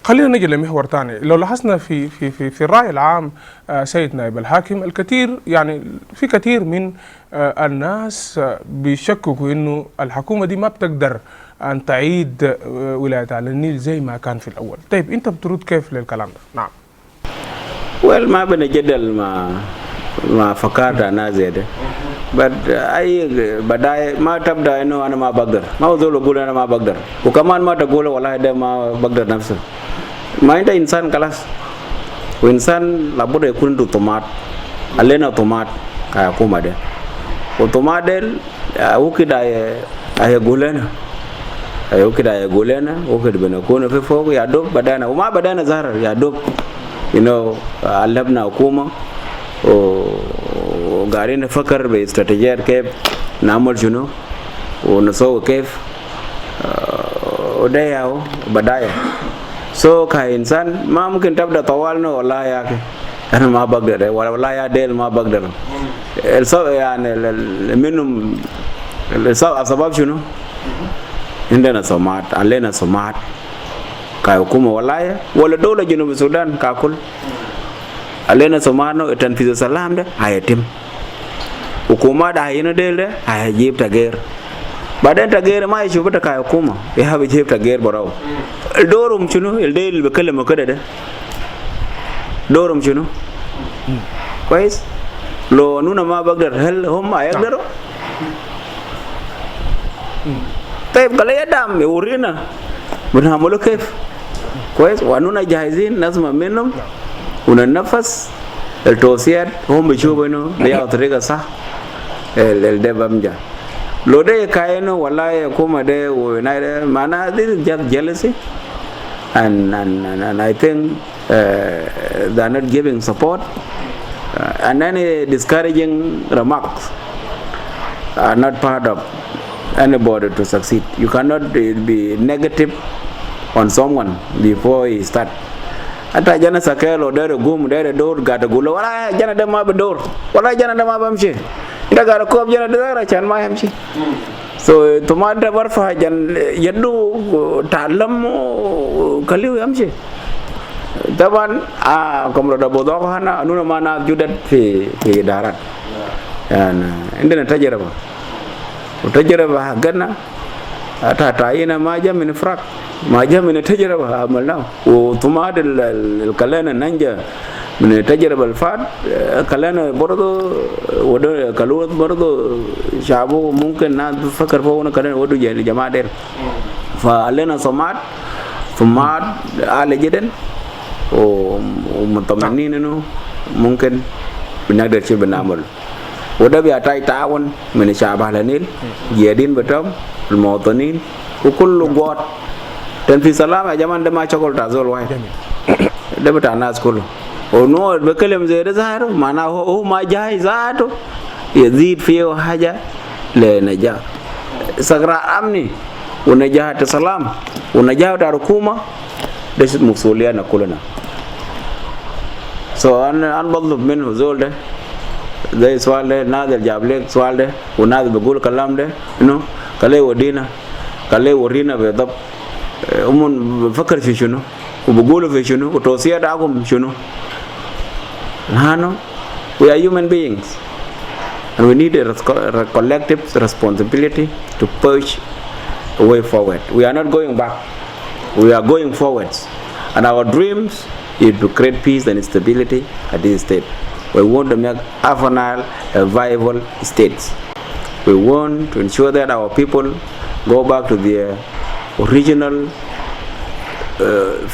خلينا نجي لمحور ثاني. لو لاحظنا في الرأي العام سيد نائب الحاكم، الكثير في كثير من الناس بيشككوا انه الحكومة دي ما بتقدر ان تعيد ولاية على النيل زي ما كان في الاول. طيب انت بترد كيف للكلام ده؟ نعم. ما بنجدل ما فكرت انا زي ده. بداية ما تبدأ إنه أنا ما بقدر، ما أقول أقول أنا ما بقدر، وكمان ما تقول والله ده ما بقدر نفسه. ما أنت إنسان خلاص، وإنسان لابد يكون عنده طموح، علينا طموح كحكومة ده، وطموح ده هو كده هيقولنا، وكده بنكون في فوق يا دوب بدأنا وما بدأنا ظهر يا دوب، علمنا حكومة وقاعدين نفكر باستراتيجيات كيف نعمل شنو ونسوي كيف وده ياهو بداية. كإنسان ما ممكن تبدأ طوالنا والله يا أخي أنا ما بقدر والله يا ديل ما بقدر. يعني منهم السبب شنو؟ عندنا سمات علينا سمات كحكومة والله ولا دولة جنوب السودان ككل علينا سمانو تنفيذ السلام ده هيتم. حكومة ده هينا ده هيجيب تغيير. بعدين تغيير ما يشوف ده كحكومة يجيب تغيير براو. دورهم شنو؟ الديل بكلمة كده ده. دورهم شنو؟ كويس؟ لو نونا ما بقدر هل هم هيقدروا؟ طيب قال يا دام يورينا بنعمله كيف؟ كويس؟ ونونا جاهزين نسمع منهم وننفس التوصيات هم بيشوفوا انه ليها طريقه صح الدبم جا لو ده كاينو والله حكومه ده ونايده معناها this is just jealousy and I think they are not giving support and any discouraging remarks are not part of anybody to succeed. You cannot be negative on someone before he start. Hata jana sakelo dere gum dere dor gata gulo wala jana da ma bedor wala jana da ma bamshi ida gara ko jana da gara chan ma yamshi. So tumada barfa jan yaddu talam kaliu yamshi taban komro da bodo hana nuna mana judat fi darat yana indana tajraba ganna ata tayina ma jam min frak ما جاء من التجربة عملناه وطماد الكلام ننجا من التجربة الفات كلام برضو وده كلوت برضو شعبه ممكن ناس بفكر فوقنا كلام وده جماعة دير فعلينا صمات عالي جدا ومطمئنين إنه ممكن بنقدر شيء بنعمل وده بيحتاج تعاون من الشعب على النيل جيادين بتوعهم المواطنين وكل قوات تنفيذ السلام يا جماعة ده ما شغل تازول واحد ده بتاع الناس كله ونو بكلم زي ده ظاهر معناه هو ما جاي ذاته يزيد فيه حاجة لنجاح سقراء أمني ونجاح السلام ونجاح الحكومة ده مسؤوليتنا كلنا. أنا بطلب منه زول ده زي سؤال ده نادر جاب لك سؤال ده ونادر بقول كلام ده إنه كله ودينا كله ورينا بالضبط بفكر في شنو وبقوله في شنو وتوصية دعكم شنو. We are human beings and we need a collective responsibility to push a way forward. We are not going back, we are going forwards, and our dreams is to create peace and stability at this state. We want to make Afghanistan a viable state. We want to ensure that our people go back to their original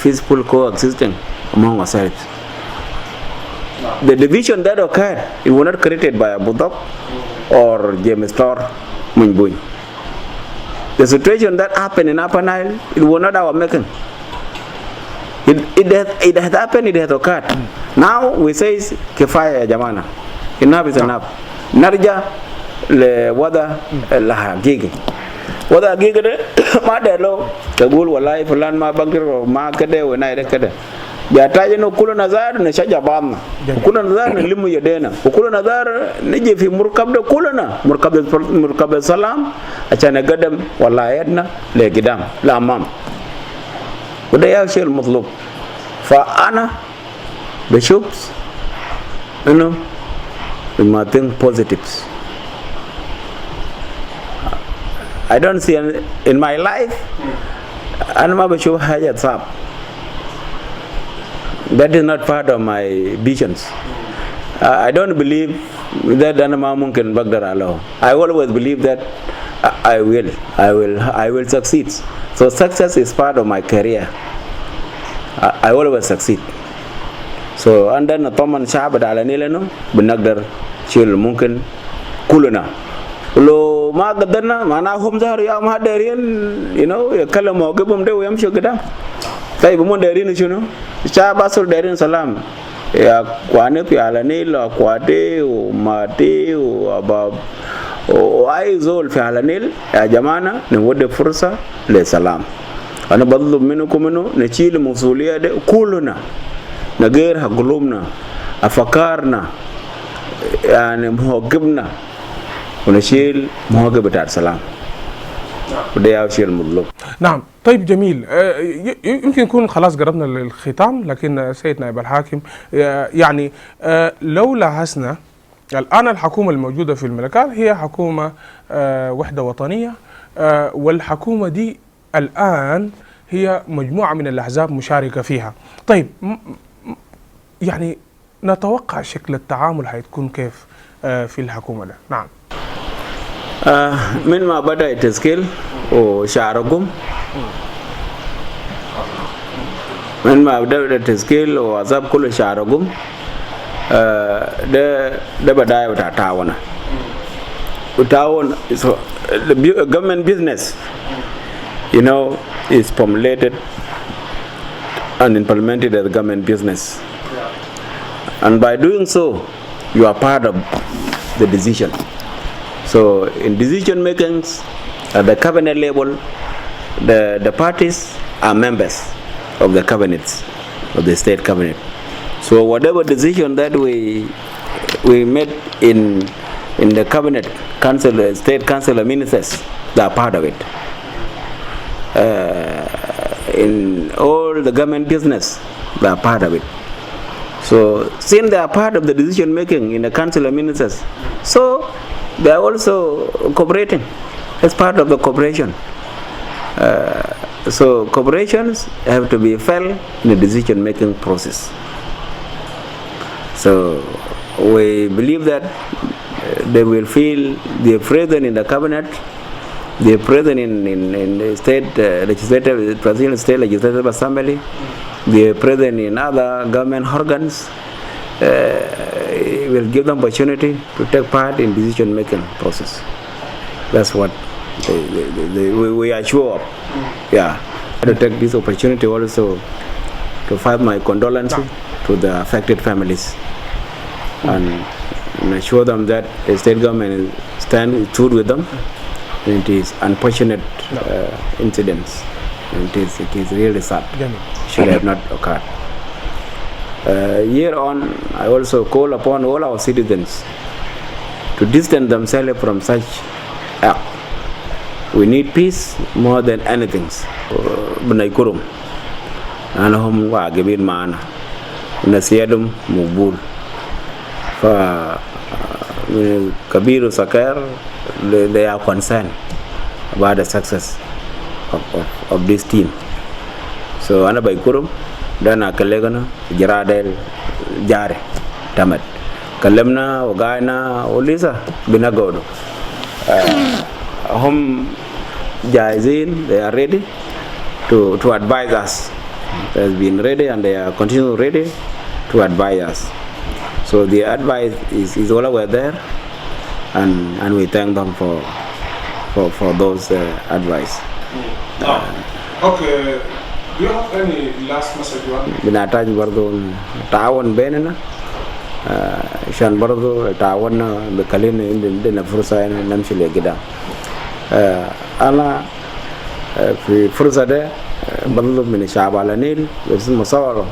peaceful coexisting among ourselves. The division that occurred, it was not created by Abu Dhabi or James Tor Munbui. The situation that happened in Upper Nile, it was not our making. It has happened, it has occurred. Now we say, Kifaya Jamana, enough is enough. Narja le wada la gigi. وده كده ما ده لو تقول والله فلان ما بقدر ما كده ونايد كده بيحتاج انه كل نظر نشجع بعضنا وكل نظر نلم يدينا وكل نظر نجي في مركب ده كلنا مركب السلام عشان نقدم ولايتنا لقدام لامام وده يا شيء المطلوب. فانا بشوف انه ما think positives. I don't see in my life أنا ما بشوف حاجة صعب. That is not part of my visions. I don't believe that أنا ما ممكن بقدر عليه. I always believe that I will succeed. So success is part of my career. I always succeed. So عندنا طبعا شعب على نيلنا بنقدر شيل ممكن كلنا. لو ما قدرنا معناهم ظهر يا ما دارين يكلموا موقفهم ده ويمشوا قدام. طيب هم دارين شنو؟ الشعب أصل دارين سلام. يا كواني في على نيل وكوادي وماتي وأباب وأي زول في على نيل يا جماعة نودي فرصة للسلام. أنا بطلب منكم إنه نشيل مسؤولية ده كلنا نغير قلوبنا أفكارنا يعني موقفنا ونشيل مواقف بتاع السلام وده يشيل المطلوب. نعم طيب جميل. يمكن يكون خلاص قربنا للختام لكن سيد نائب الحاكم يعني لو لاحظنا الآن الحكومة الموجودة في الملكات هي حكومة وحدة وطنية والحكومة دي الآن هي مجموعة من الأحزاب مشاركة فيها. طيب يعني نتوقع شكل التعامل هيكون كيف في الحكومة ده؟ نعم. من ما بدأ التشكيل وشعركم من ما بدأ التشكيل وعذاب كل شعركم ده بداية بتاع تعاون. The government business is formulated and implemented as government business, and by doing so you are part of the decision. So in decision makings at the cabinet level, the parties are members of the cabinets, of the state cabinet. So whatever decision that we made in the cabinet council, state council of ministers, they are part of it. In all the government business, they are part of it. So since they are part of the decision making in the council of ministers, so they are also cooperating as part of the cooperation. So corporations have to be felt in the decision making process. So we believe that they will feel the presence in the cabinet, the presence in the state legislative, Brazilian state legislative assembly, the presence in other government organs. Will give them opportunity to take part in decision making process. That's what we are sure of. Yeah, to take this opportunity also to find my condolences to the affected families and assure them that the state government stands with them. And it is unfortunate incidents. And it is really sad. Should have not occurred. Year on, I also call upon all our citizens to distance themselves from such act. We need peace more than anything. Bnaykurum, anahum wa gabin maana, nasiyadum mubul. Fa Kabiru Sakar, they are concerned about the success of this team. So anabaykurum. Dana kalegana jaradel jare tamat kalemna wagaina olisa binagodo hum jaizin, they are ready to advise us. They have been ready and they are continue ready to advise us. So the advice is all over there, and we thank them for those advice. Okay. Do you have any last message you want? بنحتاج برضو تعاون بيننا عشان برضو تعاوننا بخلينا عندنا فرصة نمشي لقدام. أنا في فرصة ده بطلب من الشعب على النيل بس مصورة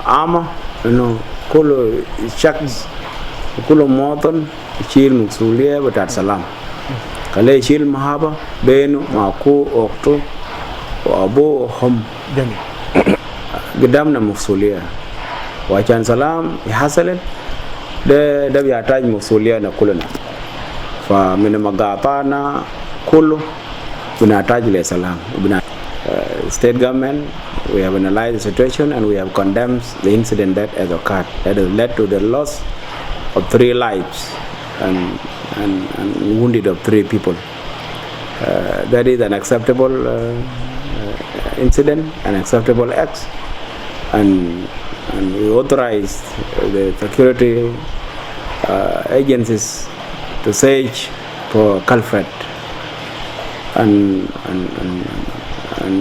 عامة إنه كل شخص وكل مواطن يشيل مسؤولية بتاعت سلام. خليه يشيل محبة بينه مع أخوه وأخته وأبوه وهم. جميل. قدامنا مسؤولية وعشان سلام يحصل ده بيحتاج مسؤولية كلنا. فمن مقاطعنا كله بنحتاج لسلام. State government, we have analyzed the situation and we have condemned the incident that has occurred that has led to the loss of 3 lives and wounded of 3 people. That is an acceptable incident, an acceptable act, and we authorized the security agencies to search for culprit. And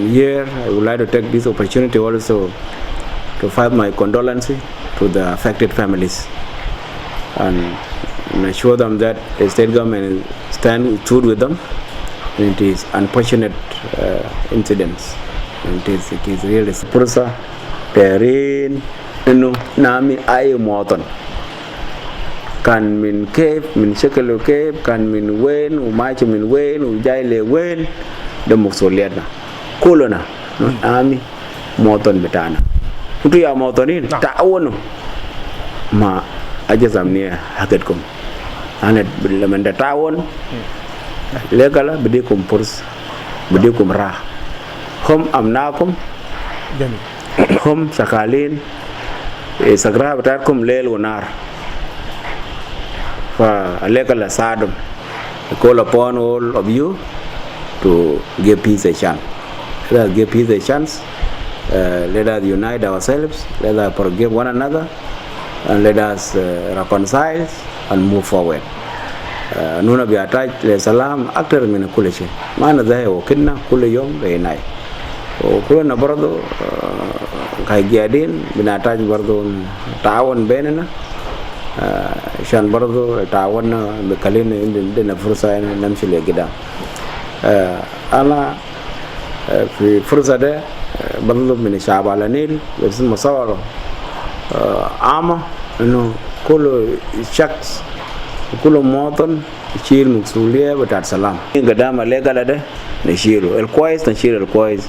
here I would like to take this opportunity also to file my condolences to the affected families and assure them that the state government stood with them. And it is unfortunate incidents. And it is really pursa terin inu nami ay moton kan min kef min shekelo kef kan min wen umache min wen ujaile wen de muksoliana kulona nami moton betana utu ya motonin ta'awunu ma ajazamnia hakatkum anet bilamanda ta'awun legala bidikum purs bidikum ra hum amnakum hum sakalin sagra batakum lel wanar fa legala sadum I call upon all of you to give peace a chance. Let us give peace a chance. Let us unite ourselves. Let us forgive one another, and let us reconcile and move forward. Nuna biataj le salam aktar min kul shay. Maana zahe wakina kul yom reinai. وكلنا برضو قاعدين بنحتاج برضو تعاون بيننا عشان برضو تعاوننا بخلينا عندنا فرصة نمشي لقدام. أنا في فرصة ده بطلب من الشعب على النيل بس مصورة عامة إنه كل شخص وكل مواطن يشيل مسؤولية بتاع السلام. قدام الليقة ده نشيله الكويس نشيل الكويس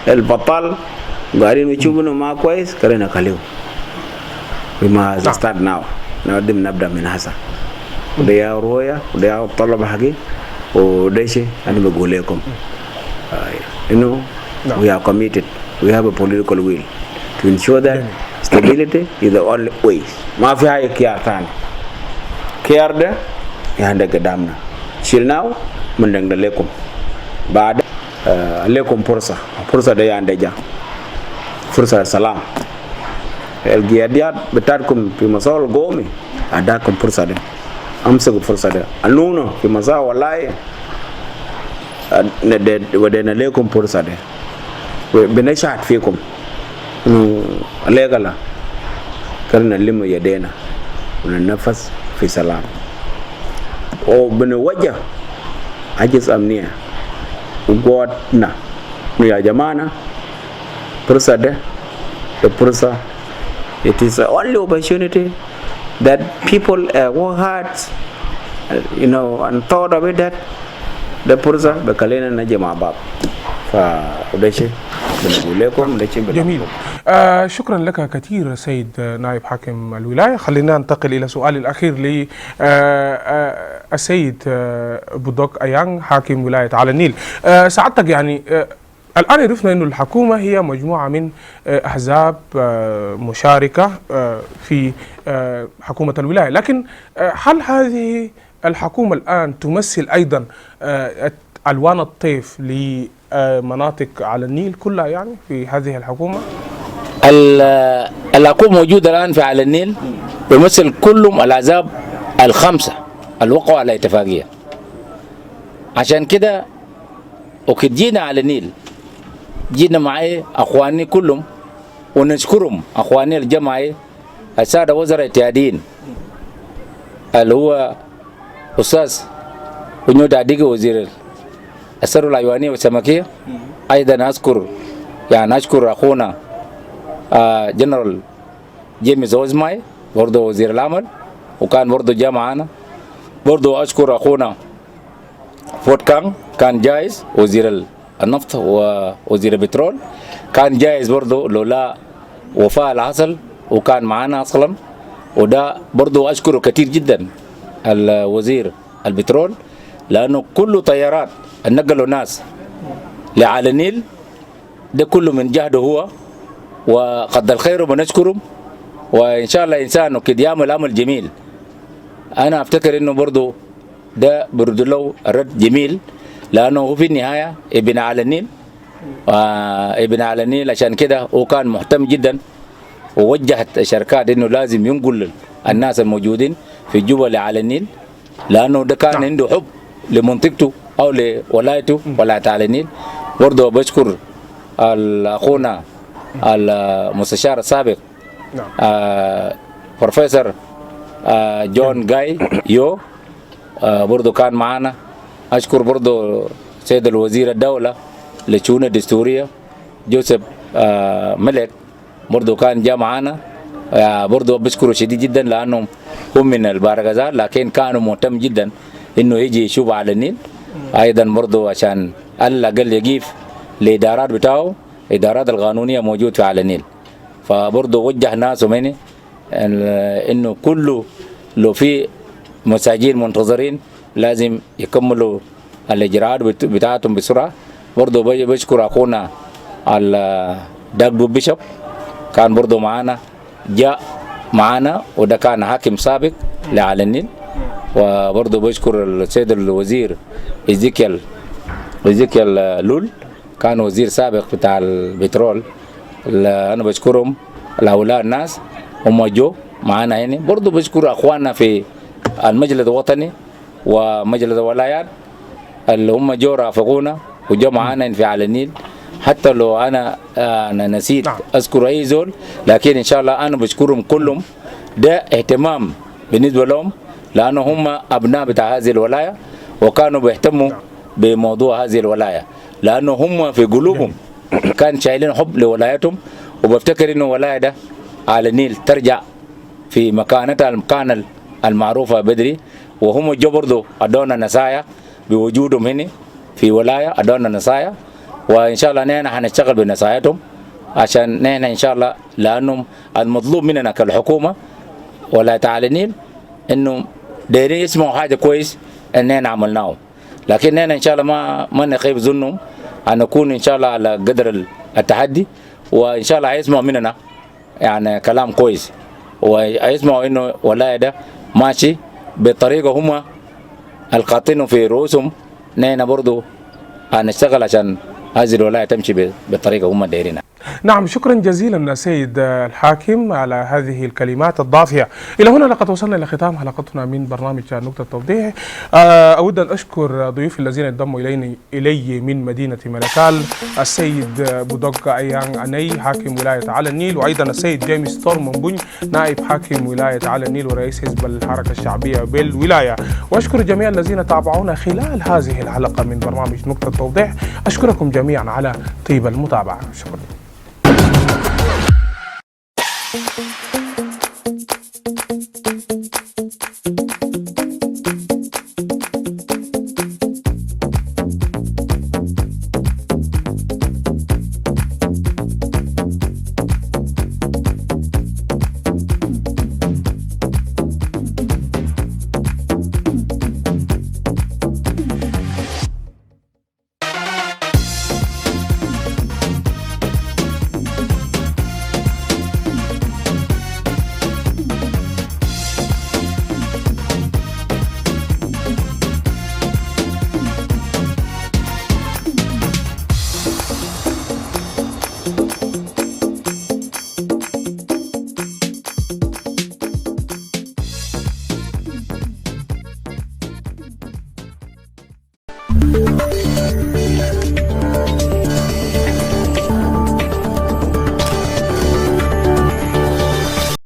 البطل قاعدين يشوفونه ما كويس كلنا كليو. We must start now. نقدم نبدأ من هسه. وده رؤية وده طلب حقي وده شيء أنا بقول لكم. إنه we are committed. We have a political will to ensure that stability is the only way. ما في هاي كيار ثاني. كيار ده يهندك قدامنا. شيلناه من دندلكم. بعد عليكم فرصة ده يهندجا. فرصة السلام. القيادات بتاعكم في مسار القومي أداكم فرصة ده. أمسكوا فرصة ده. النونو في مسار والله ودينا لكم فرصة ده. بنشهد فيكم ليغلا كرنا لم يدينا وننفس في سلام وبنوجه عجز أمنية وقوتنا يا جماعة فرصة ده فرصة. It is the only opportunity that people work hard, and thought of it that the فرصة بكلينا نجي مع بعض. فودشي بنقول لكم دشي. جميل. شكرا لك كثير سيد نائب حاكم الولاية. خلينا ننتقل إلى سؤالي الأخير للسيد بودوك أيان حاكم ولاية على النيل. سعادتك يعني الآن عرفنا أن الحكومة هي مجموعة من أحزاب مشاركة في حكومة الولاية، لكن هل هذه الحكومة الآن تمثل أيضا ألوان الطيف لمناطق على النيل كلها يعني في هذه الحكومة؟ الحكومة موجودة الآن في على النيل يمثل كلهم الأحزاب الخمسة الوقعوا على اتفاقية. عشان كده وكد جينا على النيل جينا معي أخواني كلهم ونشكرهم أخواني الجماعة السادة وزراء اتحاديين اللي هو أستاذ ونيو داديك وزير الثروة الحيوانية والسمكية. أيضا أشكر أخونا جنرال جيمس أوزماي برضه وزير العمل وكان برضه جاء معنا. برضه أشكر أخونا فورد كان جايز وزير النفط ووزير البترول، كان جايز برضه لولا وفاء العسل وكان معنا أصلا. وده برضه أشكره كتير جدا الوزير البترول، لأنه كل طيارات نقلوا ناس لعلى النيل ده كله من جهده هو، وقد الخير وبنشكرهم. وإن شاء الله إنسان وكد يعمل عمل جميل. أنا أفتكر إنه برضو ده برد له رد جميل، لأنه هو في النهاية ابن على النيل، ابن على النيل. عشان كده هو كان مهتم جدا ووجهت الشركات إنه لازم ينقل الناس الموجودين في جوبا على النيل، لأنه ده كان عنده حب لمنطقته أو لولايته ولاية على النيل. برضو بشكر أخونا المستشار السابق بروفيسور جون جاي يو برضو كان معنا. أشكر برضو سيد الوزير الدولة للشؤون الدستورية جوزيف ملك برضو كان جاء معنا. برضو بشكره شديد جدا لأنهم هم من البارغزال، لكن كانوا مهتم جدا إنه يجي يشوف على النيل. أيضا برضو عشان الأقل يقيف الإدارات بتاعه، إدارات القانونية موجود في على النيل. فبرضو وجه ناس مني إنه كله لو في مساجين منتظرين لازم يكملوا الإجراءات بتاعتهم بسرعة. برضو بشكر أخونا الداكدو بيشوب كان برضو معنا، جاء معنا وده كان حاكم سابق لعلى النيل. وبرضو بشكر السيد الوزير إزيكيل لول كان وزير سابق بتاع البترول. أنا بشكرهم لهؤلاء الناس هم جو معنا هنا. برضو بشكر أخواننا في المجلس الوطني ومجلس الولايات اللي هم جو رافقونا وجو معنا في على النيل. حتى لو أنا نسيت أذكر أي زول، لكن إن شاء الله أنا بشكرهم كلهم. ده اهتمام بالنسبة لهم، لأنه هم أبناء بتاع هذه الولاية وكانوا بيهتموا بموضوع هذه الولاية، لأنه هم في قلوبهم كان شايلين حب لولايتهم. وبفتكر إنه ولاية ده على النيل ترجع في مكانتها المكان المعروفة بدري. وهم جو برضو أدونا نصايا بوجودهم هنا في ولاية، أدونا نصايا. وإن شاء الله نحن هنشتغل بنصاياتهم عشان نحن إن شاء الله، لأنهم المطلوب مننا كالحكومة ولاية على النيل إنه دايرين يسمعوا حاجة كويس إن نحن عملناه. لكن نحن إن شاء الله ما نخيب ظنهم أن نكون إن شاء الله على قدر التحدي، وإن شاء الله هيسمعوا مننا يعني كلام كويس، ويسمعوا إنه ولاية ده ماشي بطريقة هم القاطينه في رؤوسهم. نحن برضو هنشتغل عشان هذه الولاية تمشي بالطريقة هم دايرينها. نعم، شكرا جزيلا سيد الحاكم على هذه الكلمات الضافية. إلى هنا لقد وصلنا إلى ختام حلقتنا من برنامج نقطة توضيح. أود أن أشكر ضيوفي الذين انضموا إلي من مدينة ملكال، السيد بودوغ أيان عني حاكم ولاية على النيل، وأيضا السيد جيمس تورمنبون نائب حاكم ولاية على النيل ورئيس حزب الحركة الشعبية بالولاية. وأشكر جميع الذين تابعونا خلال هذه الحلقة من برنامج نقطة توضيح. أشكركم جميعا على طيب المتابعة. شكرا.